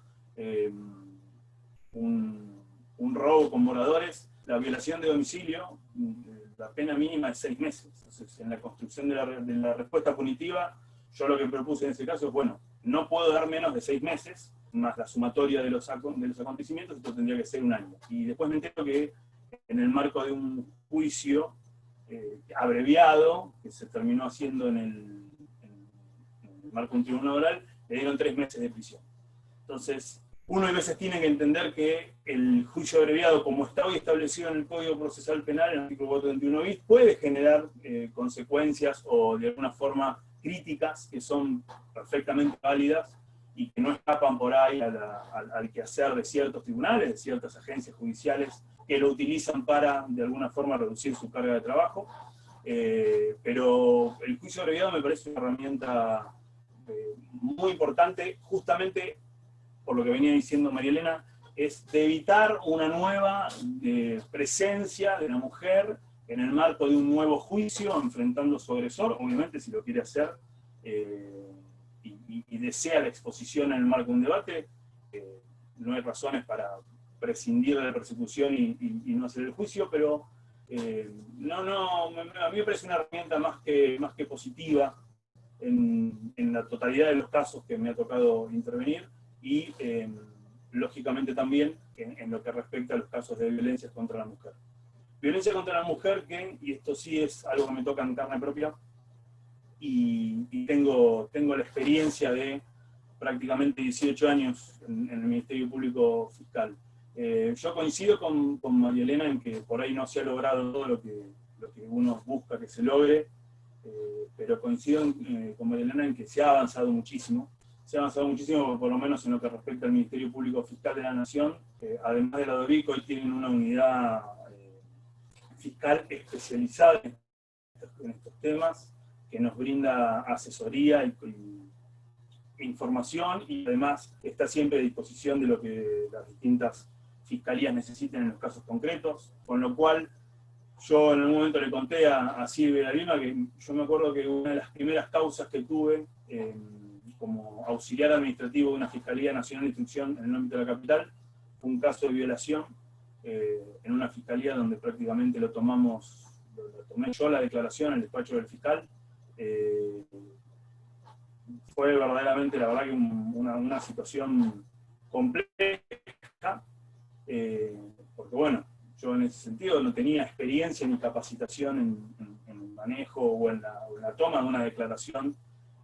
S3: un robo con moradores, la violación de domicilio, la pena mínima es 6 meses. Entonces, en la construcción de la respuesta punitiva, yo lo que propuse en ese caso es, bueno, no puedo dar menos de 6 meses, más la sumatoria de los acontecimientos, esto tendría que ser 1 año. Y después me entero que en el marco de un juicio abreviado, que se terminó haciendo en el marco de un tribunal oral, le dieron 3 meses de prisión. Entonces, uno a veces tiene que entender que el juicio abreviado, como está hoy establecido en el Código Procesal Penal, en el artículo 421 bis, puede generar consecuencias o de alguna forma críticas que son perfectamente válidas y que no escapan por ahí al quehacer de ciertos tribunales, de ciertas agencias judiciales que lo utilizan para de alguna forma reducir su carga de trabajo. Pero el juicio abreviado me parece una herramienta muy importante, justamente por lo que venía diciendo María Elena, es de evitar una nueva presencia de la mujer en el marco de un nuevo juicio, enfrentando a su agresor, obviamente si lo quiere hacer y desea la exposición en el marco de un debate, no hay razones para prescindir de la persecución y no hacer el juicio, pero a mí me parece una herramienta más que positiva en la totalidad de los casos que me ha tocado intervenir, y lógicamente también en lo que respecta a los casos de violencia contra la mujer. Violencia contra la mujer que, y esto sí es algo que me toca en carne propia, y tengo la experiencia de prácticamente 18 años en el Ministerio Público Fiscal. Yo coincido con María Elena en que por ahí no se ha logrado todo lo que uno busca que se logre, pero coincido con María Elena en que se ha avanzado muchísimo. Se ha avanzado muchísimo, por lo menos en lo que respecta al Ministerio Público Fiscal de la Nación. Además de la DOVIC, hoy tienen una unidad fiscal especializada en estos temas, que nos brinda asesoría e información, y además está siempre a disposición de lo que las distintas fiscalías necesiten en los casos concretos, con lo cual yo en algún momento le conté a Silvia Lima que yo me acuerdo que una de las primeras causas que tuve como auxiliar administrativo de una Fiscalía Nacional de Instrucción en el ámbito de la capital fue un caso de violación en una fiscalía donde prácticamente lo tomé yo la declaración en el despacho del fiscal. Fue verdaderamente, la verdad, que una situación compleja, porque bueno, yo en ese sentido no tenía experiencia ni capacitación en el manejo o en la toma de una declaración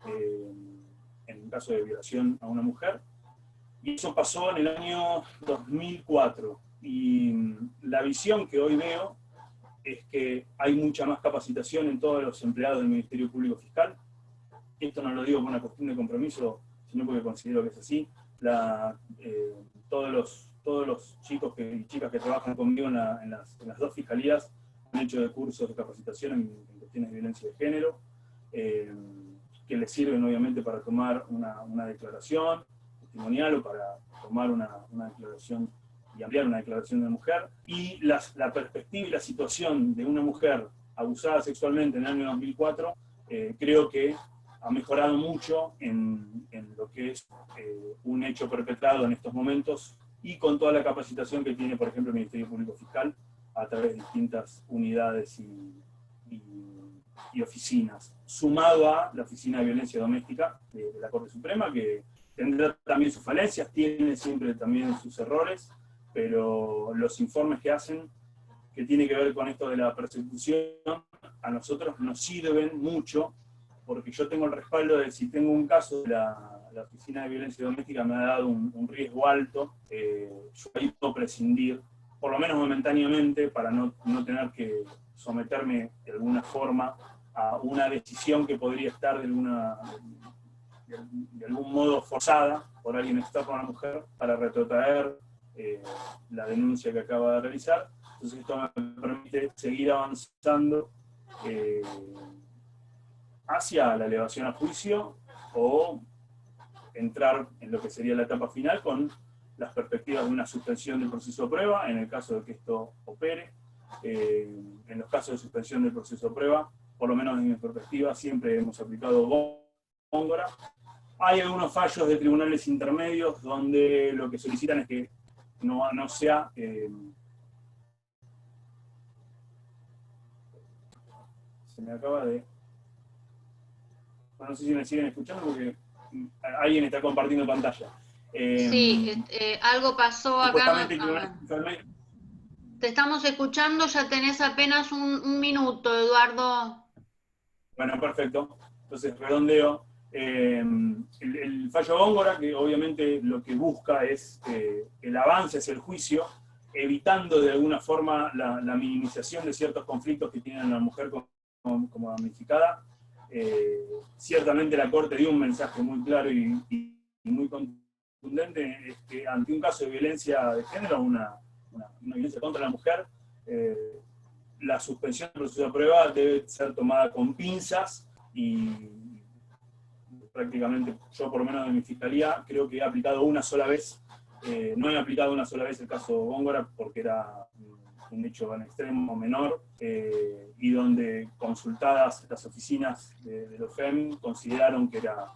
S3: en un caso de violación a una mujer. Y eso pasó en el año 2004. Y la visión que hoy veo es que hay mucha más capacitación en todos los empleados del Ministerio Público Fiscal. Esto no lo digo por una cuestión de compromiso, sino porque considero que es así. Todos los chicos y chicas que trabajan conmigo en las dos fiscalías han hecho de cursos de capacitación en cuestiones de violencia de género, que les sirven obviamente para tomar una declaración testimonial o para tomar una declaración y ampliar una declaración de mujer. Y la perspectiva y la situación de una mujer abusada sexualmente en el año 2004, creo que ha mejorado mucho en lo que es un hecho perpetrado en estos momentos, y con toda la capacitación que tiene, por ejemplo, el Ministerio Público Fiscal a través de distintas unidades y oficinas, sumado a la Oficina de Violencia Doméstica de la Corte Suprema, que tendrá también sus falencias, tiene siempre también sus errores, pero los informes que hacen, que tiene que ver con esto de la persecución, a nosotros nos sirven mucho, porque yo tengo el respaldo de si tengo un caso de la Oficina de Violencia Doméstica me ha dado un riesgo alto, yo ahí puedo prescindir, por lo menos momentáneamente, para no tener que someterme de alguna forma a una decisión que podría estar de algún modo forzada por alguien externo a la mujer para retrotraer la denuncia que acaba de realizar. Entonces esto me permite seguir avanzando hacia la elevación a juicio o entrar en lo que sería la etapa final con las perspectivas de una suspensión del proceso de prueba, en el caso de que esto opere. En los casos de suspensión del proceso de prueba, por lo menos desde mi perspectiva, siempre hemos aplicado Góngora. Hay algunos fallos de tribunales intermedios donde lo que solicitan es que no sea... se me acaba de... Bueno, no sé si me siguen escuchando porque alguien está compartiendo pantalla.
S1: Sí, algo pasó acá. Te estamos escuchando, ya tenés apenas un minuto, Eduardo.
S3: Bueno, perfecto. Entonces, redondeo. El fallo Góngora, que obviamente lo que busca es el avance hacia el juicio, evitando de alguna forma la minimización de ciertos conflictos que tiene la mujer como damnificada. Ciertamente la Corte dio un mensaje muy claro y muy contundente, es que ante un caso de violencia de género, una violencia contra la mujer, la suspensión del proceso de prueba debe ser tomada con pinzas, y prácticamente yo, por lo menos de mi fiscalía, creo que he aplicado una sola vez, no he aplicado una sola vez el caso Góngora porque era un hecho en extremo menor, y donde consultadas las oficinas de los FEM consideraron que era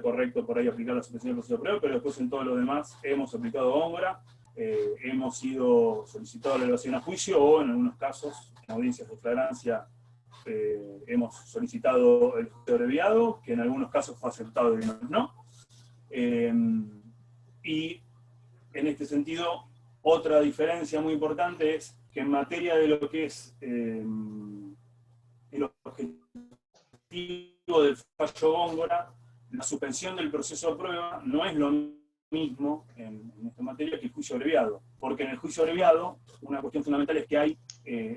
S3: correcto por ahí aplicar la suspensión del proceso de prueba, pero después en todo lo demás hemos aplicado Góngora, hemos sido solicitado la elevación a juicio, o en algunos casos, en audiencias de flagrancia, hemos solicitado el juicio abreviado, que en algunos casos fue aceptado y en otros no. Y en este sentido, otra diferencia muy importante es que en materia de lo que es el objetivo del fallo Góngora, la suspensión del proceso de prueba no es lo mismo en esta materia que el juicio abreviado, porque en el juicio abreviado una cuestión fundamental es que hay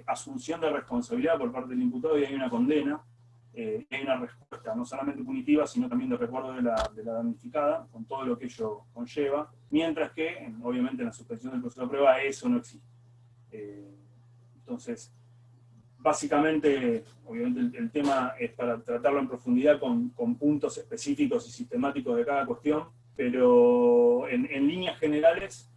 S3: asunción de responsabilidad por parte del imputado y hay una condena, y hay una respuesta no solamente punitiva, sino también de recuerdo de la damnificada, con todo lo que ello conlleva, mientras que, obviamente, en la suspensión del proceso de prueba eso no existe. Entonces, básicamente, obviamente el tema es para tratarlo en profundidad con puntos específicos y sistemáticos de cada cuestión, pero en líneas generales,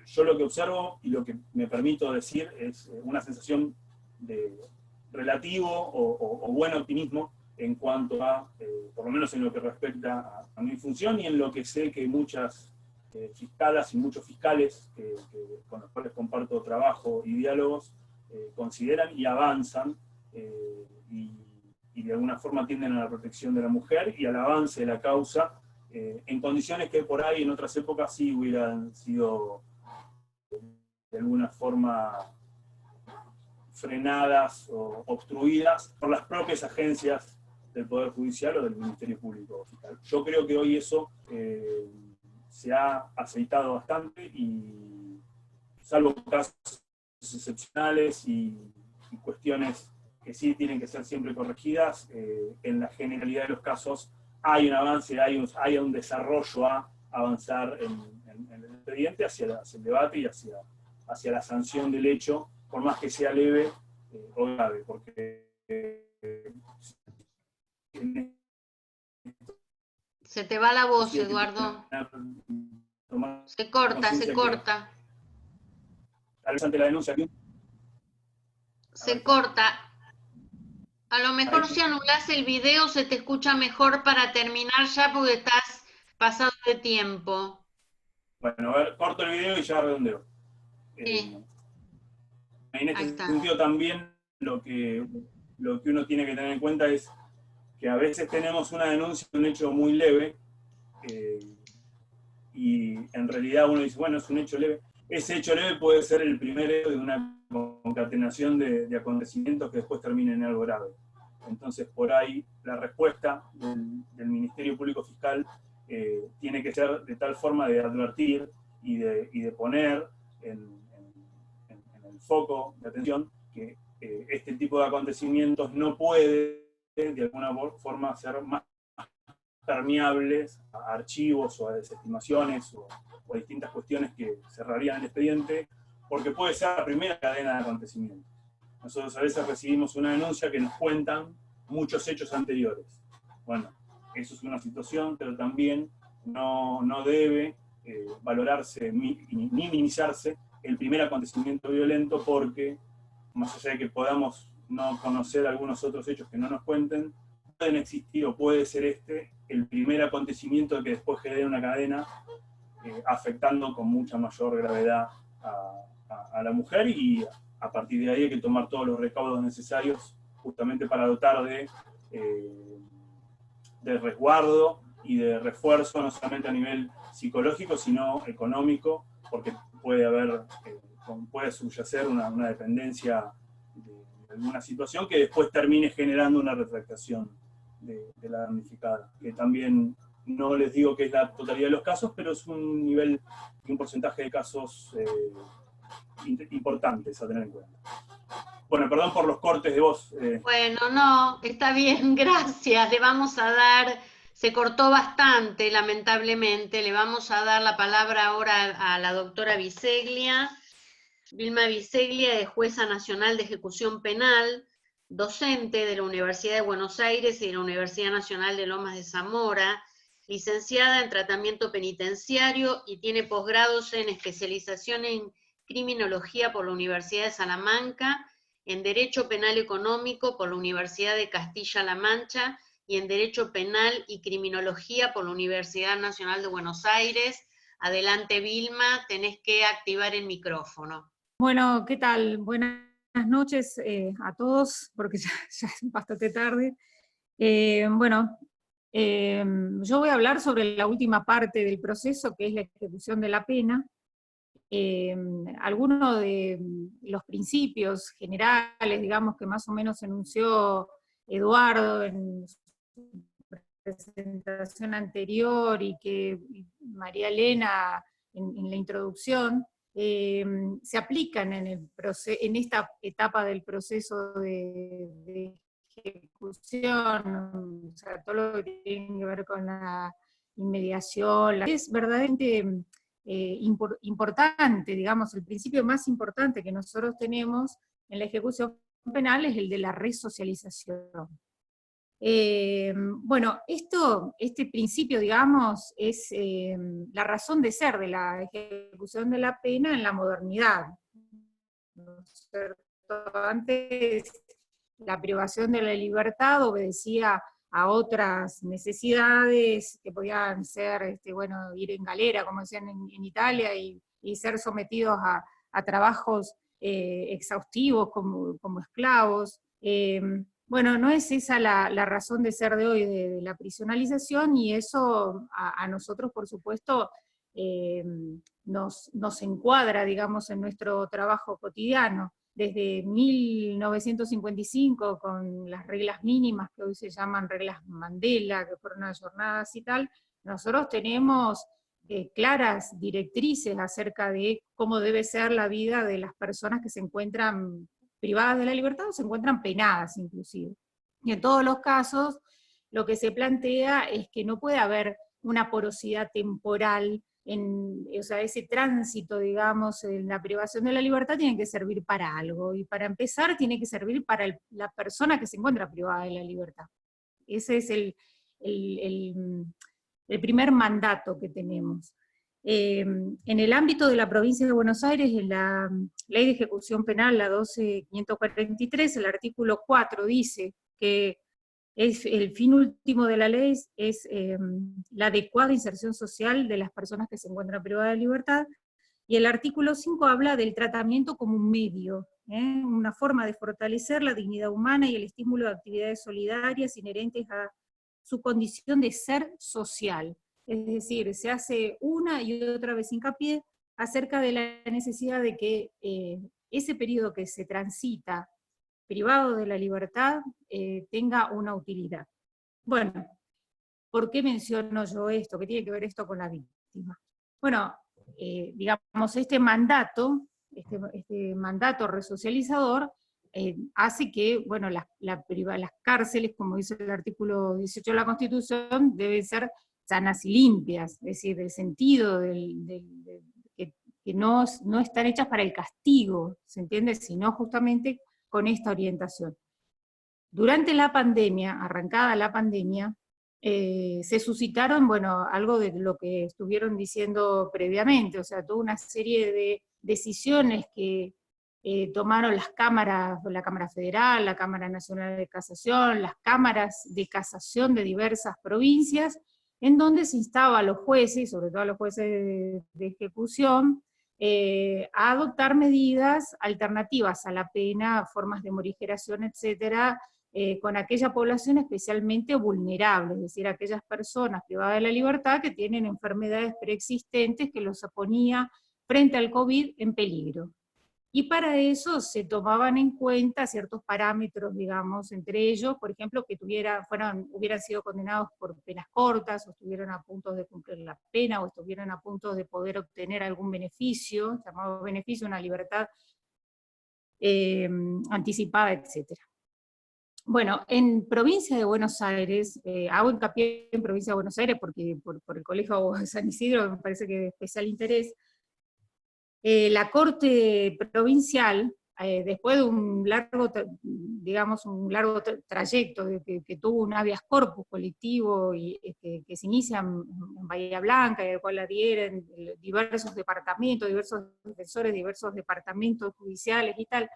S3: yo lo que observo y lo que me permito decir es una sensación de relativo o buen optimismo en cuanto a, por lo menos en lo que respecta a mi función y en lo que sé que muchas fiscalas y muchos fiscales con los cuales comparto trabajo y diálogos consideran y avanzan y de alguna forma tienden a la protección de la mujer y al avance de la causa en condiciones que por ahí en otras épocas sí hubieran sido de alguna forma frenadas o obstruidas por las propias agencias del Poder Judicial o del Ministerio Público Fiscal. Yo creo que hoy eso se ha aceitado bastante y, salvo casos excepcionales y cuestiones que sí tienen que ser siempre corregidas, en la generalidad de los casos hay un avance, hay un desarrollo a avanzar en el expediente hacia el debate y hacia la sanción del hecho, por más que sea leve o grave, porque
S1: se te va la voz, Eduardo. Se corta, se corta.
S3: Tal vez ante la denuncia
S1: se corta. A lo mejor si anulás el video se te escucha mejor para terminar ya porque estás pasado de tiempo.
S3: Bueno, a ver, corto el video y ya redondeo.
S1: Sí.
S3: En este sentido también lo que uno tiene que tener en cuenta es que a veces tenemos una denuncia de un hecho muy leve y en realidad uno dice, bueno, es un hecho leve. Ese hecho leve puede ser el primer hecho de una concatenación de acontecimientos que después terminen en algo grave. Entonces, por ahí, la respuesta del Ministerio Público Fiscal tiene que ser de tal forma de advertir y de poner en el foco de atención que este tipo de acontecimientos no puede, de alguna forma, ser más permeables a archivos o a desestimaciones o a distintas cuestiones que cerrarían el expediente, porque puede ser la primera cadena de acontecimientos. Nosotros a veces recibimos una denuncia que nos cuentan muchos hechos anteriores. Bueno, eso es una situación, pero también no debe valorarse ni minimizarse el primer acontecimiento violento, porque más allá de que podamos no conocer algunos otros hechos que no nos cuenten, pueden existir o puede ser el primer acontecimiento que después genere una cadena afectando con mucha mayor gravedad a la mujer, y a partir de ahí hay que tomar todos los recaudos necesarios justamente para dotar de resguardo y de refuerzo, no solamente a nivel psicológico, sino económico, porque puede subyacer una dependencia de alguna situación que después termine generando una retractación de la damnificada, que también no les digo que es la totalidad de los casos, pero es un nivel y un porcentaje de casos importantes a tener en cuenta. Bueno, perdón por los cortes de voz.
S1: Bueno, no, está bien, gracias. Le vamos a dar, se cortó bastante, lamentablemente, le vamos a dar la palabra ahora a la doctora Biseglia, Vilma Biseglia, es jueza nacional de ejecución penal, docente de la Universidad de Buenos Aires y de la Universidad Nacional de Lomas de Zamora, licenciada en tratamiento penitenciario y tiene posgrados en especialización en criminología por la Universidad de Salamanca, en Derecho Penal Económico por la Universidad de Castilla-La Mancha y en Derecho Penal y Criminología por la Universidad Nacional de Buenos Aires. Adelante, Vilma, tenés que activar el micrófono.
S4: Bueno, ¿qué tal? Buenas noches a todos, porque ya es bastante tarde. Yo voy a hablar sobre la última parte del proceso, que es la ejecución de la pena. Algunos de los principios generales, digamos, que más o menos enunció Eduardo en su presentación anterior y que María Elena en la introducción, se aplican en esta etapa del proceso de ejecución, o sea, todo lo que tiene que ver con la inmediación, es verdaderamente importante, digamos, el principio más importante que nosotros tenemos en la ejecución penal es el de la resocialización. Este principio, digamos, es la razón de ser de la ejecución de la pena en la modernidad, ¿no es cierto? Antes la privación de la libertad obedecía a otras necesidades que podían ser, ir en galera, como decían en Italia, y ser sometidos a trabajos exhaustivos como esclavos. No es esa la razón de ser de hoy de la prisionalización, y eso a nosotros, por supuesto, nos encuadra, digamos, en nuestro trabajo cotidiano. Desde 1955, con las reglas mínimas que hoy se llaman reglas Mandela, que fueron ayornadas y tal, nosotros tenemos claras directrices acerca de cómo debe ser la vida de las personas que se encuentran privadas de la libertad o se encuentran penadas inclusive. Y en todos los casos, lo que se plantea es que no puede haber una porosidad temporal, o sea, ese tránsito, digamos, en la privación de la libertad tiene que servir para algo, y para empezar tiene que servir para la persona que se encuentra privada de la libertad. Ese es el primer mandato que tenemos. En el ámbito de la provincia de Buenos Aires, en la Ley de Ejecución Penal, la 12.543, el artículo 4 dice que el fin último de la ley es la adecuada inserción social de las personas que se encuentran privadas de libertad, y el artículo 5 habla del tratamiento como un medio, una forma de fortalecer la dignidad humana y el estímulo de actividades solidarias inherentes a su condición de ser social. Es decir, se hace una y otra vez hincapié acerca de la necesidad de que ese periodo que se transita privado de la libertad tenga una utilidad. Bueno, ¿por qué menciono yo esto? ¿Qué tiene que ver esto con la víctima? Bueno, digamos, este mandato resocializador hace que, bueno, las cárceles, como dice el artículo 18 de la Constitución, deben ser sanas y limpias, es decir, del sentido que no están hechas para el castigo, ¿se entiende? Sino justamente con esta orientación. Durante la pandemia, arrancada la pandemia, se suscitaron, bueno, algo de lo que estuvieron diciendo previamente, o sea, toda una serie de decisiones que tomaron las cámaras, la Cámara Federal, la Cámara Nacional de Casación, las cámaras de casación de diversas provincias, en donde se instaba a los jueces, sobre todo a los jueces de ejecución, a adoptar medidas alternativas a la pena, formas de morigeración, etcétera, con aquella población especialmente vulnerable, es decir, aquellas personas privadas de la libertad que tienen enfermedades preexistentes que los ponía frente al COVID en peligro. Y para eso se tomaban en cuenta ciertos parámetros, digamos, entre ellos, por ejemplo, que hubieran sido condenados por penas cortas, o estuvieran a punto de cumplir la pena, o estuvieran a punto de poder obtener algún beneficio, llamado beneficio, una libertad anticipada, etc. Bueno, en provincia de Buenos Aires, hago hincapié en provincia de Buenos Aires porque por el Colegio de San Isidro me parece que de especial interés. La Corte Provincial, después de un largo trayecto que tuvo un habeas corpus colectivo y que se inicia en Bahía Blanca, y al cual adhieren diversos departamentos, diversos defensores, diversos departamentos judiciales y tal,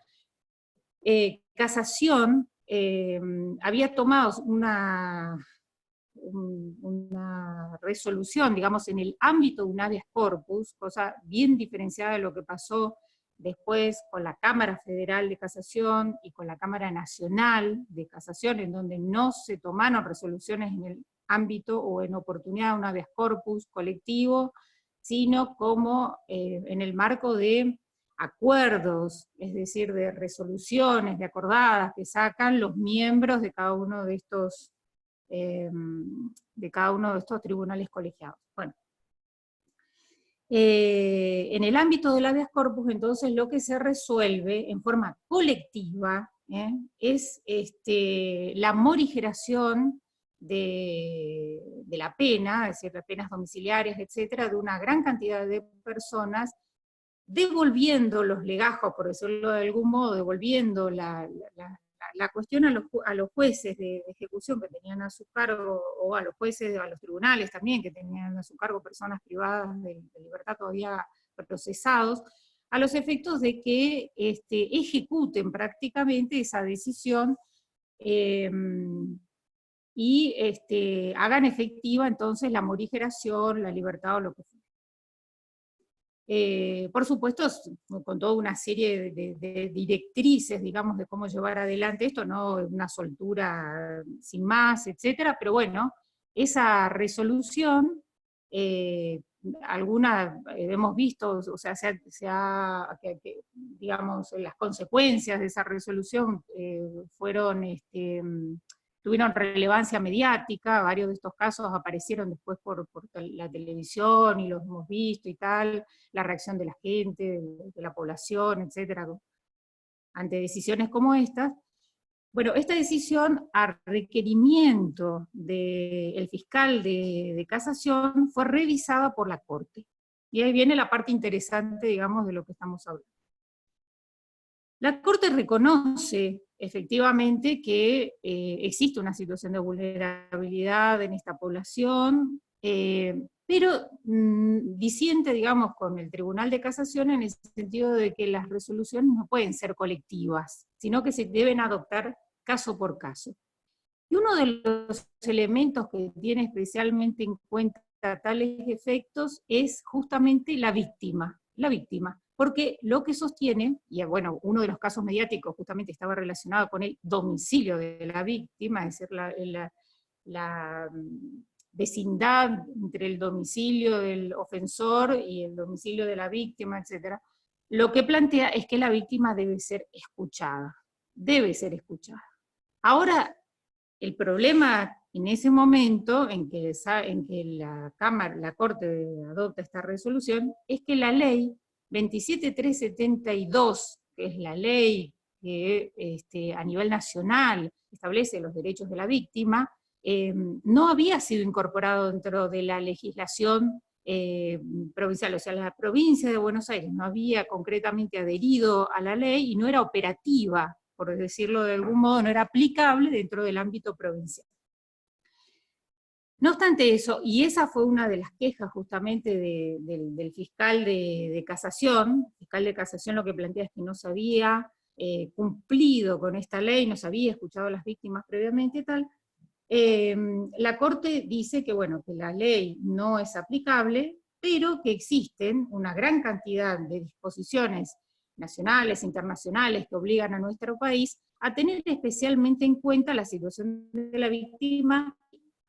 S4: Casación había tomado una resolución, digamos, en el ámbito de un habeas corpus, cosa bien diferenciada de lo que pasó después con la Cámara Federal de Casación y con la Cámara Nacional de Casación, en donde no se tomaron resoluciones en el ámbito o en oportunidad de un habeas corpus colectivo, sino como en el marco de acuerdos, es decir, de resoluciones, de acordadas que sacan los miembros de cada uno de estos tribunales colegiados. Bueno, en el ámbito del habeas corpus, entonces, lo que se resuelve en forma colectiva es la morigeración de la pena, es decir, de penas domiciliarias, etcétera, de una gran cantidad de personas, devolviendo los legajos, por decirlo de algún modo, devolviendo la cuestión a los jueces de ejecución que tenían a su cargo, o a los jueces, a los tribunales también, que tenían a su cargo personas privadas de libertad todavía procesados, a los efectos de que ejecuten prácticamente esa decisión y hagan efectiva entonces la morigeración, la libertad o lo que fuera. Por supuesto, con toda una serie de directrices, digamos, de cómo llevar adelante esto, no una soltura sin más, etcétera, pero bueno, esa resolución hemos visto, o sea, digamos, las consecuencias de esa resolución tuvieron relevancia mediática, varios de estos casos aparecieron después por la televisión, y los hemos visto y tal, la reacción de la gente, de la población, etcétera, ante decisiones como estas. Bueno, esta decisión, a requerimiento del fiscal de casación, fue revisada por la Corte. Y ahí viene la parte interesante, digamos, de lo que estamos hablando. La Corte reconoce, efectivamente, que existe una situación de vulnerabilidad en esta población, pero disiente, digamos, con el Tribunal de Casación en el sentido de que las resoluciones no pueden ser colectivas, sino que se deben adoptar caso por caso. Y uno de los elementos que tiene especialmente en cuenta tales efectos es justamente la víctima, porque lo que sostiene, y bueno, uno de los casos mediáticos justamente estaba relacionado con el domicilio de la víctima, es decir, la vecindad entre el domicilio del ofensor y el domicilio de la víctima, etc. Lo que plantea es que la víctima debe ser escuchada. Ahora, el problema en ese momento en que la Corte adopta esta resolución, es que la ley 27372, que es la ley que a nivel nacional establece los derechos de la víctima, no había sido incorporado dentro de la legislación provincial, o sea, la provincia de Buenos Aires no había concretamente adherido a la ley y no era operativa, por decirlo de algún modo, no era aplicable dentro del ámbito provincial. No obstante eso, y esa fue una de las quejas justamente del fiscal de casación, el fiscal de casación lo que plantea es que no se había cumplido con esta ley, no se había escuchado a las víctimas previamente y tal. La Corte dice que, bueno, que la ley no es aplicable, pero que existen una gran cantidad de disposiciones nacionales, internacionales, que obligan a nuestro país a tener especialmente en cuenta la situación de la víctima,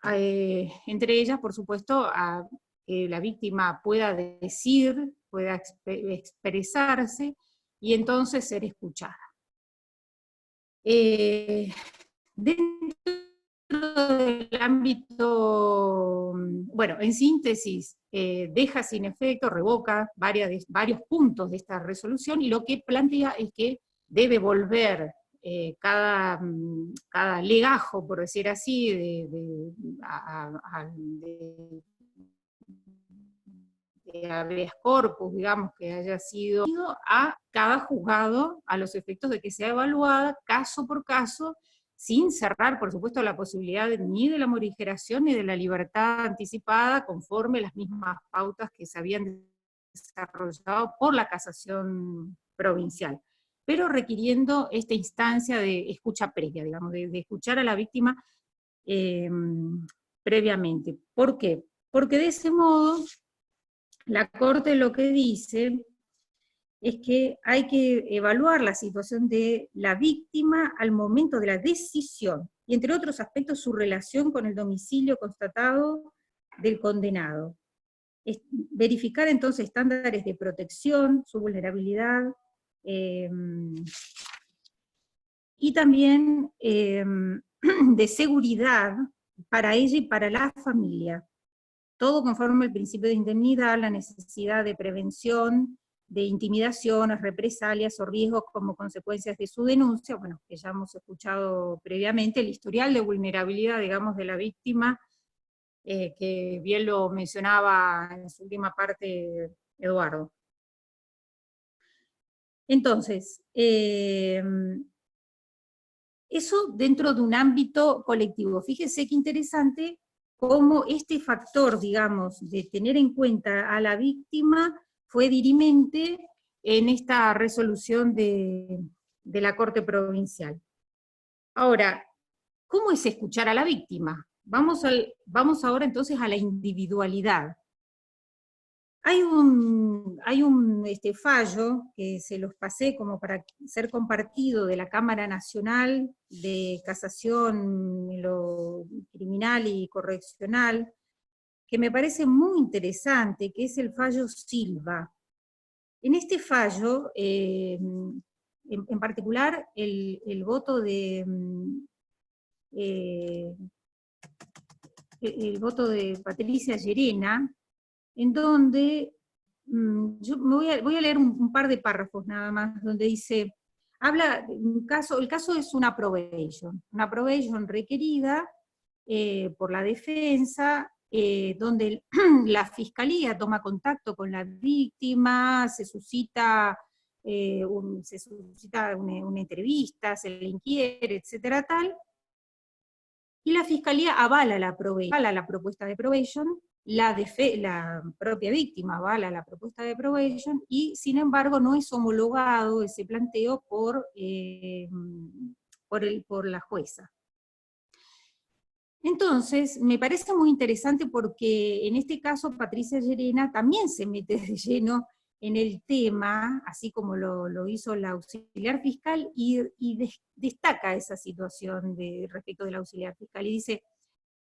S4: entre ellas, por supuesto, a que la víctima pueda decir, pueda expresarse, y entonces ser escuchada. Dentro del ámbito, bueno, en síntesis, deja sin efecto, revoca varios puntos de esta resolución, y lo que plantea es que debe volver cada legajo, por decir así, de habeas corpus, digamos, que haya sido a cada juzgado, a los efectos de que sea evaluada caso por caso, sin cerrar, por supuesto, la posibilidad ni de la morigeración ni de la libertad anticipada, conforme las mismas pautas que se habían desarrollado por la casación provincial, pero requiriendo esta instancia de escucha previa, digamos, de escuchar a la víctima previamente. ¿Por qué? Porque de ese modo la Corte lo que dice es que hay que evaluar la situación de la víctima al momento de la decisión, y entre otros aspectos su relación con el domicilio constatado del condenado. Verificar entonces estándares de protección, su vulnerabilidad, y también de seguridad para ella y para la familia. Todo conforme al principio de indemnidad, la necesidad de prevención de intimidaciones, represalias o riesgos como consecuencias de su denuncia, bueno, que ya hemos escuchado previamente, el historial de vulnerabilidad, digamos, de la víctima, que bien lo mencionaba en su última parte Eduardo. Entonces, eso dentro de un ámbito colectivo. Fíjese qué interesante cómo este factor, digamos, de tener en cuenta a la víctima fue dirimente en esta resolución de la Corte Provincial. Ahora, ¿cómo es escuchar a la víctima? Vamos ahora entonces a la individualidad. Hay un fallo que se los pasé como para ser compartido, de la Cámara Nacional de Casación, lo criminal y correccional, que me parece muy interesante, que es el fallo Silva. En este fallo, en particular, el voto de Patricia Llerena, en donde yo voy a leer un par de párrafos nada más, donde dice, el caso es una probation requerida por la defensa, donde la fiscalía toma contacto con la víctima, se suscita una entrevista, se le inquiere, etcétera, tal, y la fiscalía avala la propuesta de probation, la propia víctima avala la propuesta de probation, y sin embargo no es homologado ese planteo por la jueza. Entonces, me parece muy interesante porque en este caso Patricia Llerena también se mete de lleno en el tema, así como lo hizo la auxiliar fiscal, y destaca esa situación respecto del auxiliar fiscal, y dice,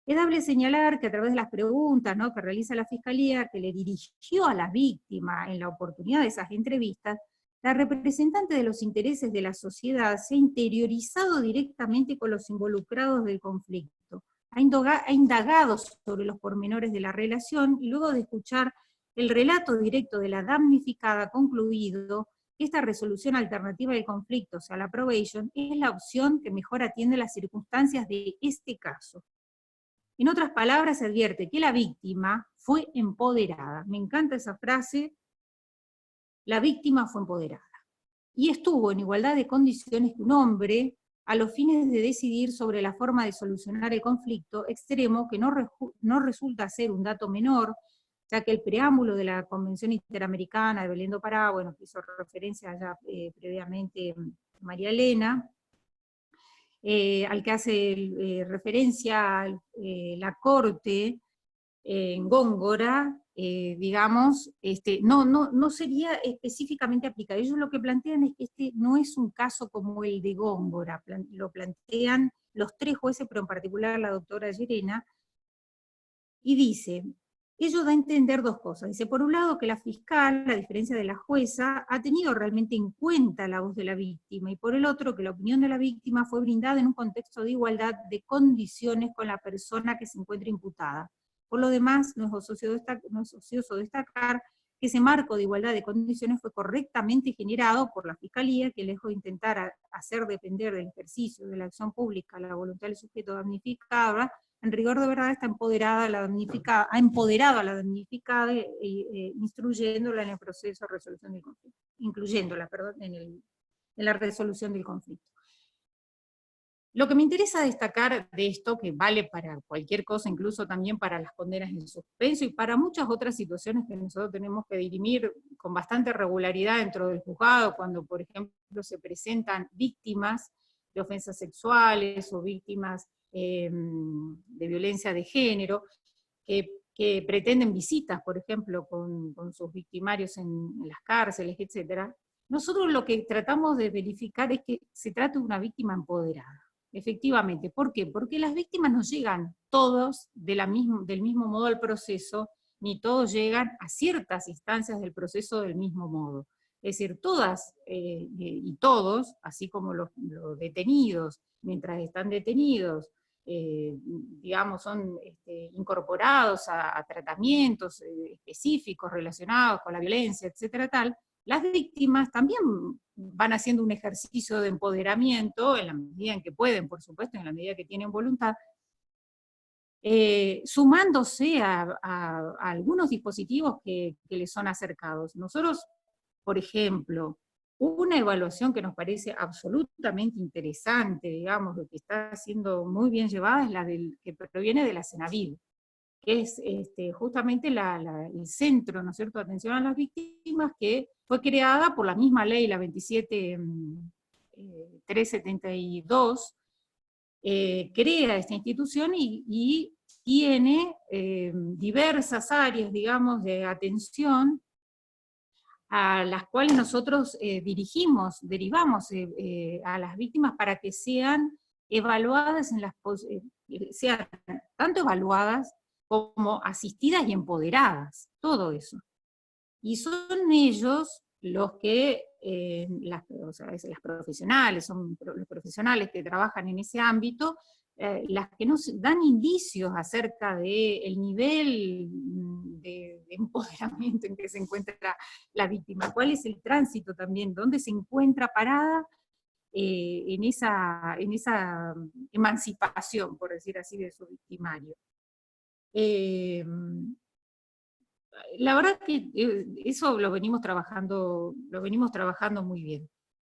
S4: es dable señalar que a través de las preguntas, ¿no?, que realiza la fiscalía, que le dirigió a la víctima en la oportunidad de esas entrevistas, la representante de los intereses de la sociedad se ha interiorizado directamente con los involucrados del conflicto, ha indagado sobre los pormenores de la relación, y luego de escuchar el relato directo de la damnificada ha concluido que esta resolución alternativa del conflicto, o sea, la probation, es la opción que mejor atiende las circunstancias de este caso. En otras palabras, se advierte que la víctima fue empoderada. Me encanta esa frase, la víctima fue empoderada. Y estuvo en igualdad de condiciones que un hombre, a los fines de decidir sobre la forma de solucionar el conflicto extremo, que no resulta ser un dato menor, ya que el preámbulo de la Convención Interamericana de Belén do Pará, bueno, que hizo referencia ya previamente María Elena, al que hace referencia la Corte en Góngora, digamos, no sería específicamente aplicado. Ellos lo que plantean es que este no es un caso como el de Góngora, lo plantean los tres jueces, pero en particular la doctora Llerena, y dice, ello da a entender dos cosas. Dice, por un lado, que la fiscal, a diferencia de la jueza, ha tenido realmente en cuenta la voz de la víctima, y por el otro, que la opinión de la víctima fue brindada en un contexto de igualdad de condiciones con la persona que se encuentra imputada. Por lo demás, no es ocioso destacar que ese marco de igualdad de condiciones fue correctamente generado por la Fiscalía, que lejos de intentar hacer depender del ejercicio de la acción pública la voluntad del sujeto damnificado, en rigor de verdad está empoderada a la damnificada, ha empoderado a la damnificada, instruyéndola en el proceso de resolución del conflicto, incluyéndola, perdón, en la resolución del conflicto. Lo que me interesa destacar de esto, que vale para cualquier cosa, incluso también para las condenas en suspenso y para muchas otras situaciones que nosotros tenemos que dirimir con bastante regularidad dentro del juzgado, cuando por ejemplo se presentan víctimas de ofensas sexuales o víctimas de violencia de género, que pretenden visitas, por ejemplo, con sus victimarios en las cárceles, etc. Nosotros lo que tratamos de verificar es que se trata de una víctima empoderada. Efectivamente, ¿por qué? Porque las víctimas no llegan todos del mismo modo al proceso, ni todos llegan a ciertas instancias del proceso del mismo modo. Es decir, todas y todos, así como los detenidos, mientras están detenidos, digamos, son incorporados a tratamientos específicos relacionados con la violencia, etcétera, tal, las víctimas también van haciendo un ejercicio de empoderamiento, en la medida en que pueden, por supuesto, en la medida que tienen voluntad, sumándose a algunos dispositivos que les son acercados. Nosotros, por ejemplo, una evaluación que nos parece absolutamente interesante, digamos, que está siendo muy bien llevada, es la que proviene de la Cenavid, que es justamente el centro, ¿no es cierto?, de atención a las víctimas, que fue creada por la misma ley, la 27372, crea esta institución y tiene diversas áreas, digamos, de atención, a las cuales nosotros derivamos a las víctimas para que sean evaluadas, sean tanto evaluadas como asistidas y empoderadas, todo eso. Y son ellos los que, o sea, las profesionales, son los profesionales que trabajan en ese ámbito, las que nos dan indicios acerca del nivel de empoderamiento en que se encuentra la víctima, cuál es el tránsito también, dónde se encuentra parada en esa emancipación, por decir así, de su victimario. La verdad que eso lo venimos trabajando muy bien.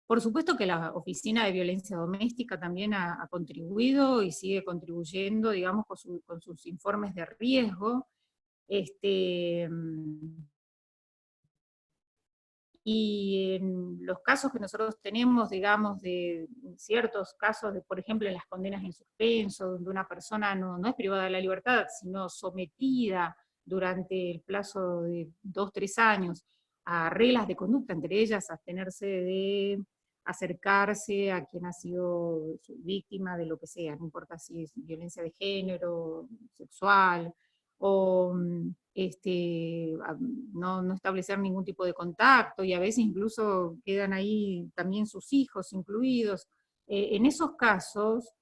S4: Por supuesto que la Oficina de Violencia Doméstica también ha contribuido y sigue contribuyendo, digamos, con sus informes de riesgo. Y en los casos que nosotros tenemos, digamos, de ciertos casos, de, por ejemplo, en las condenas en suspenso, donde una persona no es privada de la libertad, sino sometida durante el plazo de 2 o 3 años a reglas de conducta, entre ellas abstenerse de acercarse a quien ha sido víctima de lo que sea, no importa si es violencia de género, sexual, o no establecer ningún tipo de contacto, y a veces incluso quedan ahí también sus hijos incluidos. En esos casos,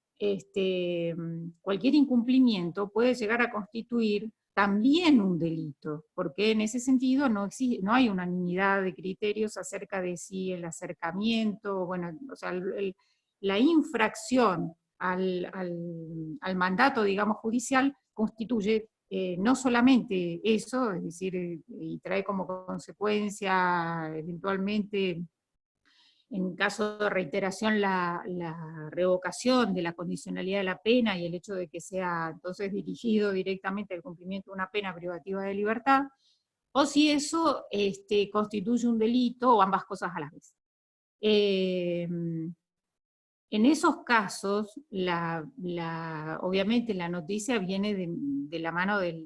S4: cualquier incumplimiento puede llegar a constituir también un delito, porque en ese sentido no hay unanimidad de criterios acerca de si el acercamiento, bueno, o sea, la infracción al mandato, digamos, judicial constituye no solamente eso, es decir, y trae como consecuencia eventualmente, en caso de reiteración, la revocación de la condicionalidad de la pena y el hecho de que sea entonces dirigido directamente al cumplimiento de una pena privativa de libertad, o si eso constituye un delito, o ambas cosas a la vez. En esos casos, obviamente la noticia viene de la mano de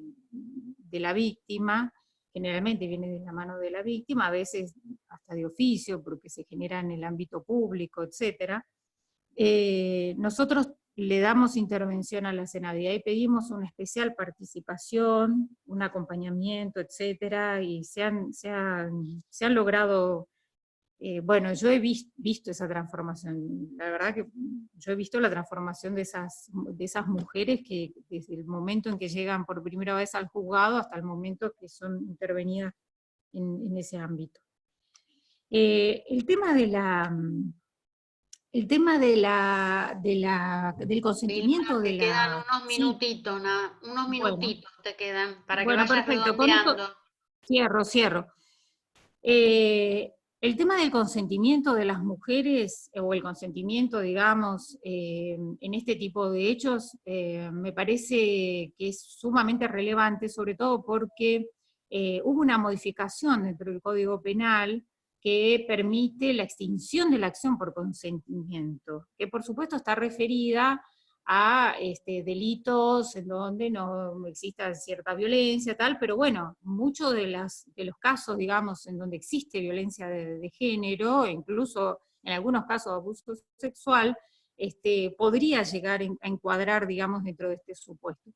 S4: la víctima, generalmente viene de la mano de la víctima, a veces hasta de oficio, porque se genera en el ámbito público, etc. Nosotros le damos intervención a la Senadía y pedimos una especial participación, un acompañamiento, etc. Y se han logrado... bueno, yo he visto esa transformación, la verdad que yo he visto la transformación de esas mujeres que desde el momento en que llegan por primera vez al juzgado hasta el momento que son intervenidas en ese ámbito. El tema del consentimiento
S1: Vilma, te
S4: de
S1: quedan
S4: la...
S1: unos minutitos, unos
S4: Bueno,
S1: minutitos te quedan para que
S4: bueno,
S1: vayas
S4: perfecto, con esto
S1: redondeando.
S4: cierro. El tema del consentimiento de las mujeres, o el consentimiento, digamos, en este tipo de hechos, me parece que es sumamente relevante, sobre todo porque hubo una modificación dentro del Código Penal que permite la extinción de la acción por consentimiento, que por supuesto está referida a delitos en donde no exista cierta violencia, tal, pero bueno, muchos de los casos, digamos, en donde existe violencia de género, incluso en algunos casos abuso sexual, podría llegar a encuadrar, digamos, dentro de este supuesto.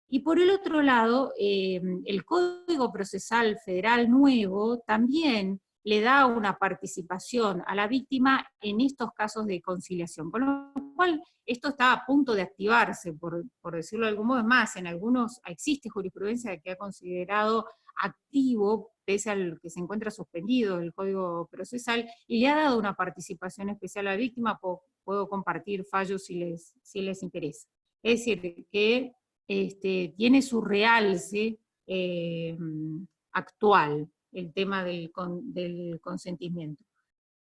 S4: Y por el otro lado, el Código Procesal Federal nuevo también le da una participación a la víctima en estos casos de conciliación, con lo cual esto está a punto de activarse, por decirlo de algún modo. Es más, en algunos existe jurisprudencia que ha considerado activo, pese al que se encuentra suspendido el Código Procesal, y le ha dado una participación especial a la víctima. Puedo compartir fallos si les interesa. Es decir, que tiene su realce actual, el tema del consentimiento.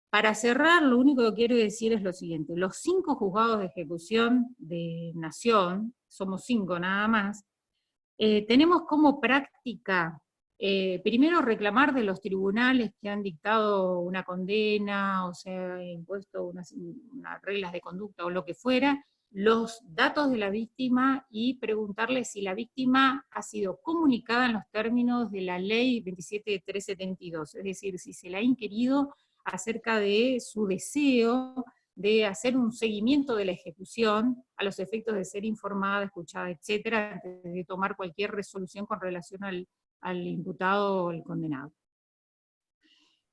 S4: Para cerrar, lo único que quiero decir es lo siguiente: los 5 juzgados de ejecución de Nación, somos 5 nada más, tenemos como práctica, primero, reclamar de los tribunales que han dictado una condena, o sea, impuesto unas reglas de conducta o lo que fuera, los datos de la víctima, y preguntarle si la víctima ha sido comunicada en los términos de la ley 27.372, es decir, si se le ha inquirido acerca de su deseo de hacer un seguimiento de la ejecución a los efectos de ser informada, escuchada, etcétera, antes de tomar cualquier resolución con relación al imputado o al condenado.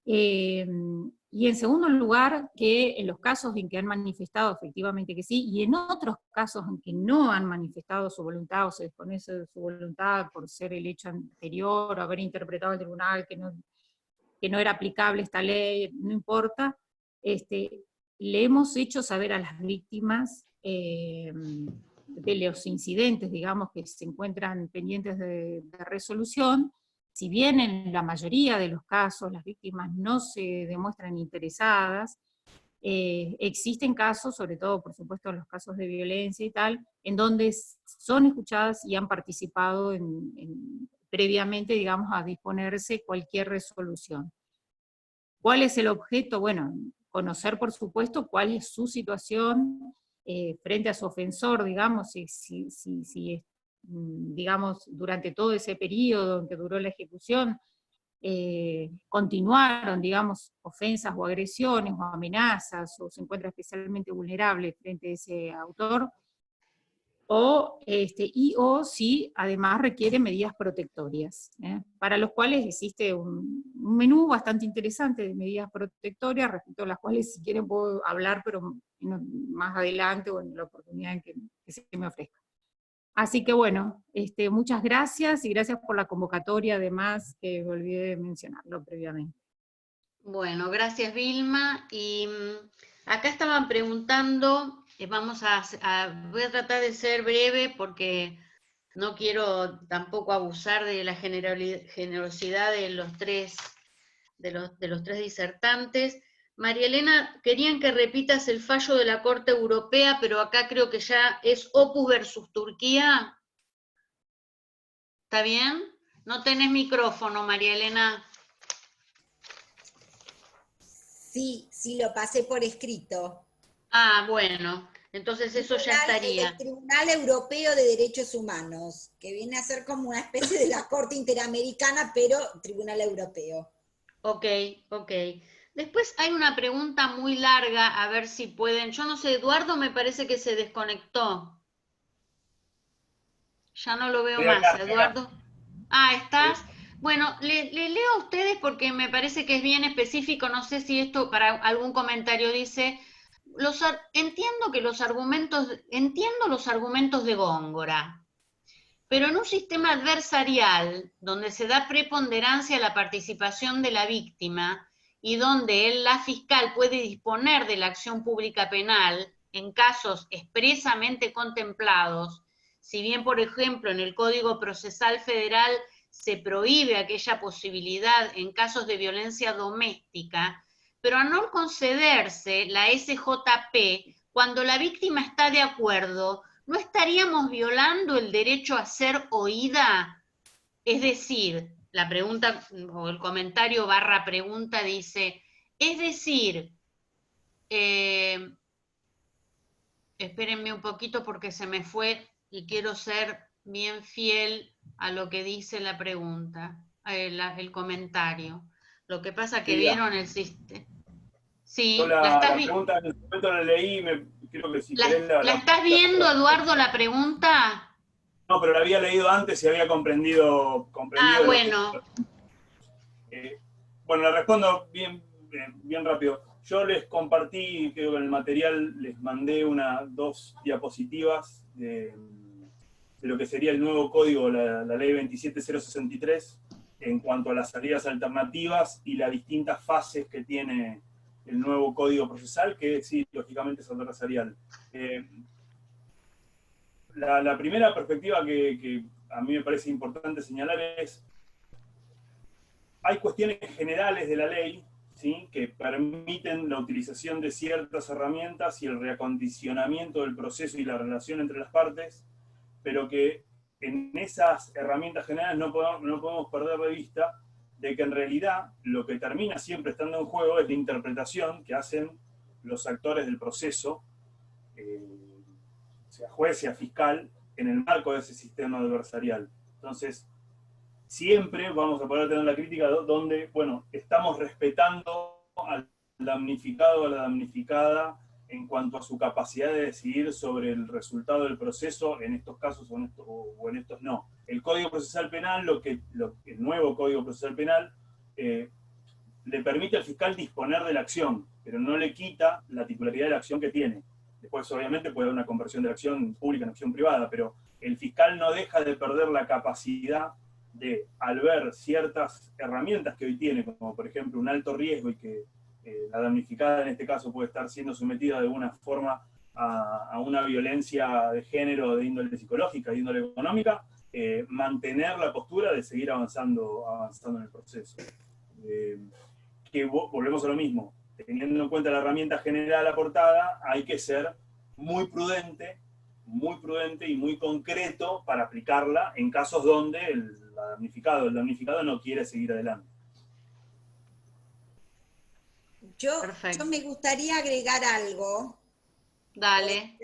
S4: Y en segundo lugar, que en los casos en que han manifestado efectivamente que sí, y en otros casos en que no han manifestado su voluntad, o se desconoce de su voluntad por ser el hecho anterior, o haber interpretado el tribunal que no era aplicable esta ley, no importa, le hemos hecho saber a las víctimas de los incidentes, digamos, que se encuentran pendientes de resolución. Si bien en la mayoría de los casos las víctimas no se demuestran interesadas, existen casos, sobre todo por supuesto los casos de violencia y tal, en donde son escuchadas y han participado previamente, digamos, a disponerse cualquier resolución. ¿Cuál es el objeto? Bueno, conocer por supuesto cuál es su situación frente a su ofensor, digamos, si digamos, durante todo ese periodo en que duró la ejecución, continuaron, digamos, ofensas o agresiones o amenazas, o se encuentra especialmente vulnerable frente a ese autor, o si además requiere medidas protectorias, para los cuales existe un menú bastante interesante de medidas protectorias, respecto a las cuales si quieren puedo hablar, pero más adelante o en la oportunidad en que se me ofrezca. Así que bueno, muchas gracias, y gracias por la convocatoria, además, que me olvidé de mencionarlo previamente.
S1: Bueno, gracias Vilma, y acá estaban preguntando, voy a tratar de ser breve porque no quiero tampoco abusar de la generosidad de los tres disertantes. María Elena, querían que repitas el fallo de la Corte Europea, pero acá creo que ya es Opus versus Turquía. ¿Está bien? No tenés micrófono, María Elena.
S2: Sí, sí, lo pasé por escrito.
S1: Ah, bueno, entonces eso ya estaría.
S2: El Tribunal Europeo de Derechos Humanos, que viene a ser como una especie de la Corte Interamericana, pero Tribunal Europeo.
S1: Ok, ok. Después hay una pregunta muy larga, a ver si pueden. Yo no sé, Eduardo me parece que se desconectó. Ya no lo veo más, Eduardo. Ah, ¿estás?
S3: Sí.
S1: Bueno, le leo a ustedes porque me parece que es bien específico, no sé si esto para algún comentario dice, entiendo los argumentos de Góngora, pero en un sistema adversarial donde se da preponderancia a la participación de la víctima y donde la fiscal puede disponer de la acción pública penal en casos expresamente contemplados, si bien, por ejemplo, en el Código Procesal Federal se prohíbe aquella posibilidad en casos de violencia doméstica, pero a no concederse la SJP, cuando la víctima está de acuerdo, ¿no estaríamos violando el derecho a ser oída? Es decir, la pregunta o el comentario / pregunta dice, es decir, espérenme un poquito porque se me fue y quiero ser bien fiel a lo que dice la pregunta, el comentario. Lo que pasa que vieron el sistema. Sí,
S3: Yo la pregunta en ese momento la leí, creo que si querés
S1: ¿La estás viendo, Eduardo, la pregunta?
S3: No, pero la había leído antes y había comprendido
S1: Ah,
S3: lo
S1: bueno.
S3: que... bueno, la respondo bien rápido. Yo les compartí, creo que en el material les mandé 2 diapositivas de lo que sería el nuevo código, la ley 27063, en cuanto a las salidas alternativas y las distintas fases que tiene el nuevo código procesal, que sí, lógicamente es adversarial. La primera perspectiva que a mí me parece importante señalar es, hay cuestiones generales de la ley, ¿sí?, que permiten la utilización de ciertas herramientas y el reacondicionamiento del proceso y la relación entre las partes, pero que en esas herramientas generales no podemos perder de vista de que en realidad lo que termina siempre estando en juego es la interpretación que hacen los actores del proceso, sea juez, sea fiscal, en el marco de ese sistema adversarial. Entonces, siempre vamos a poder tener la crítica donde, bueno, estamos respetando al damnificado o a la damnificada en cuanto a su capacidad de decidir sobre el resultado del proceso en estos casos o en estos no. El Código Procesal Penal, el nuevo Código Procesal Penal, le permite al fiscal disponer de la acción, pero no le quita la titularidad de la acción que tiene. Después, obviamente, puede haber una conversión de la acción pública en acción privada, pero el fiscal no deja de perder la capacidad de, al ver ciertas herramientas que hoy tiene, como por ejemplo un alto riesgo y que la damnificada en este caso puede estar siendo sometida de alguna forma a una violencia de género, de índole psicológica, de índole económica, mantener la postura de seguir avanzando en el proceso. Que volvemos a lo mismo, teniendo en cuenta la herramienta general aportada, hay que ser muy prudente y muy concreto para aplicarla en casos donde el damnificado no quiere seguir adelante.
S2: Yo me gustaría agregar algo.
S1: Dale.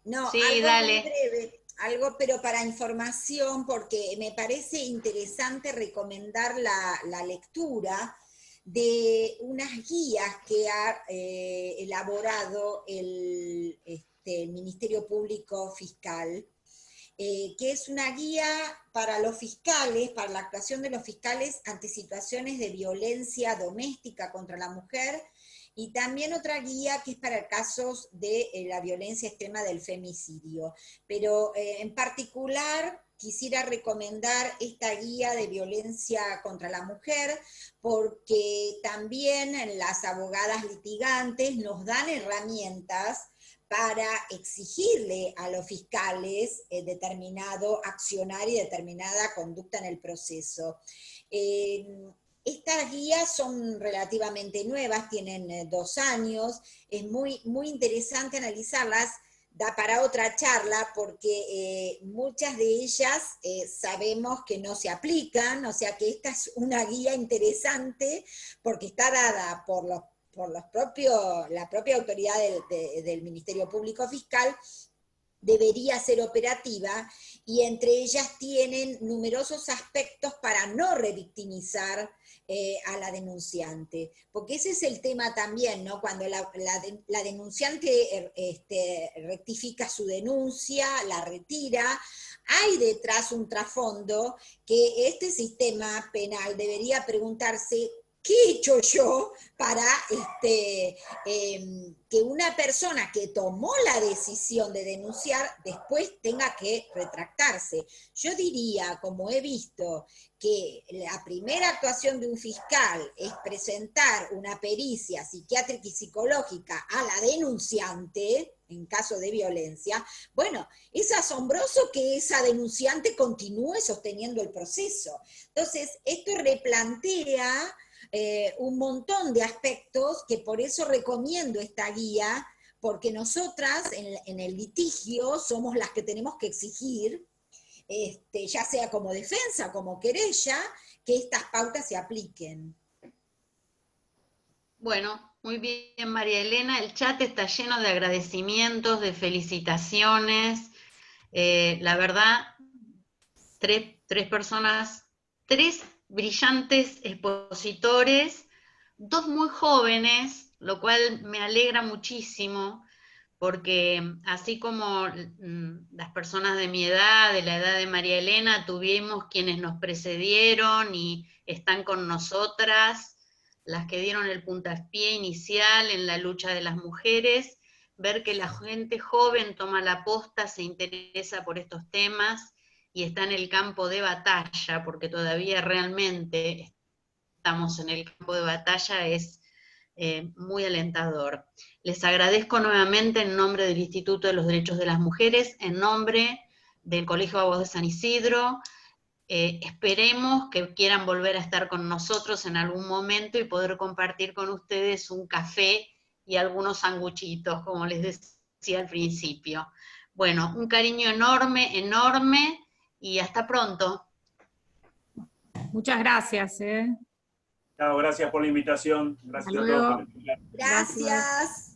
S2: No,
S1: sí,
S2: algo
S1: dale.
S2: muy breve, algo pero para información, porque me parece interesante recomendar la lectura de unas guías que ha elaborado el Ministerio Público Fiscal, que es una guía para los fiscales, para la actuación de los fiscales ante situaciones de violencia doméstica contra la mujer, y también otra guía que es para casos de la violencia extrema del femicidio. Pero en particular quisiera recomendar esta guía de violencia contra la mujer, porque también las abogadas litigantes nos dan herramientas para exigirle a los fiscales determinado accionar y determinada conducta en el proceso. Estas guías son relativamente nuevas, tienen 2 años, es muy interesante analizarlas, da para otra charla, porque muchas de ellas sabemos que no se aplican, o sea que esta es una guía interesante, porque está dada por la propia autoridad del Ministerio Público Fiscal, debería ser operativa, y entre ellas tienen numerosos aspectos para no revictimizar a la denunciante, porque ese es el tema también, ¿no? Cuando la denunciante rectifica su denuncia, la retira, hay detrás un trasfondo que este sistema penal debería preguntarse: ¿qué he hecho yo para que una persona que tomó la decisión de denunciar después tenga que retractarse? Yo diría, como he visto, que la primera actuación de un fiscal es presentar una pericia psiquiátrica y psicológica a la denunciante en caso de violencia. Bueno, es asombroso que esa denunciante continúe sosteniendo el proceso. Entonces, esto replantea un montón de aspectos, que por eso recomiendo esta guía, porque nosotras en el litigio somos las que tenemos que exigir, ya sea como defensa, como querella, que estas pautas se apliquen.
S1: Bueno, muy bien, María Elena. El chat está lleno de agradecimientos, de felicitaciones. La verdad, tres personas, 3 brillantes expositores, 2 muy jóvenes, lo cual me alegra muchísimo, porque así como las personas de mi edad, de la edad de María Elena, tuvimos quienes nos precedieron y están con nosotras, las que dieron el puntapié inicial en la lucha de las mujeres, ver que la gente joven toma la posta, se interesa por estos temas y está en el campo de batalla, porque todavía realmente estamos en el campo de batalla, es muy alentador. Les agradezco nuevamente en nombre del Instituto de los Derechos de las Mujeres, en nombre del Colegio de Abogados de San Isidro. Esperemos que quieran volver a estar con nosotros en algún momento y poder compartir con ustedes un café y algunos sanguchitos, como les decía al principio. Bueno, un cariño enorme, enorme, y hasta pronto.
S4: Muchas gracias.
S3: Chao, gracias por la invitación. Gracias a todos por escuchar.
S2: Gracias.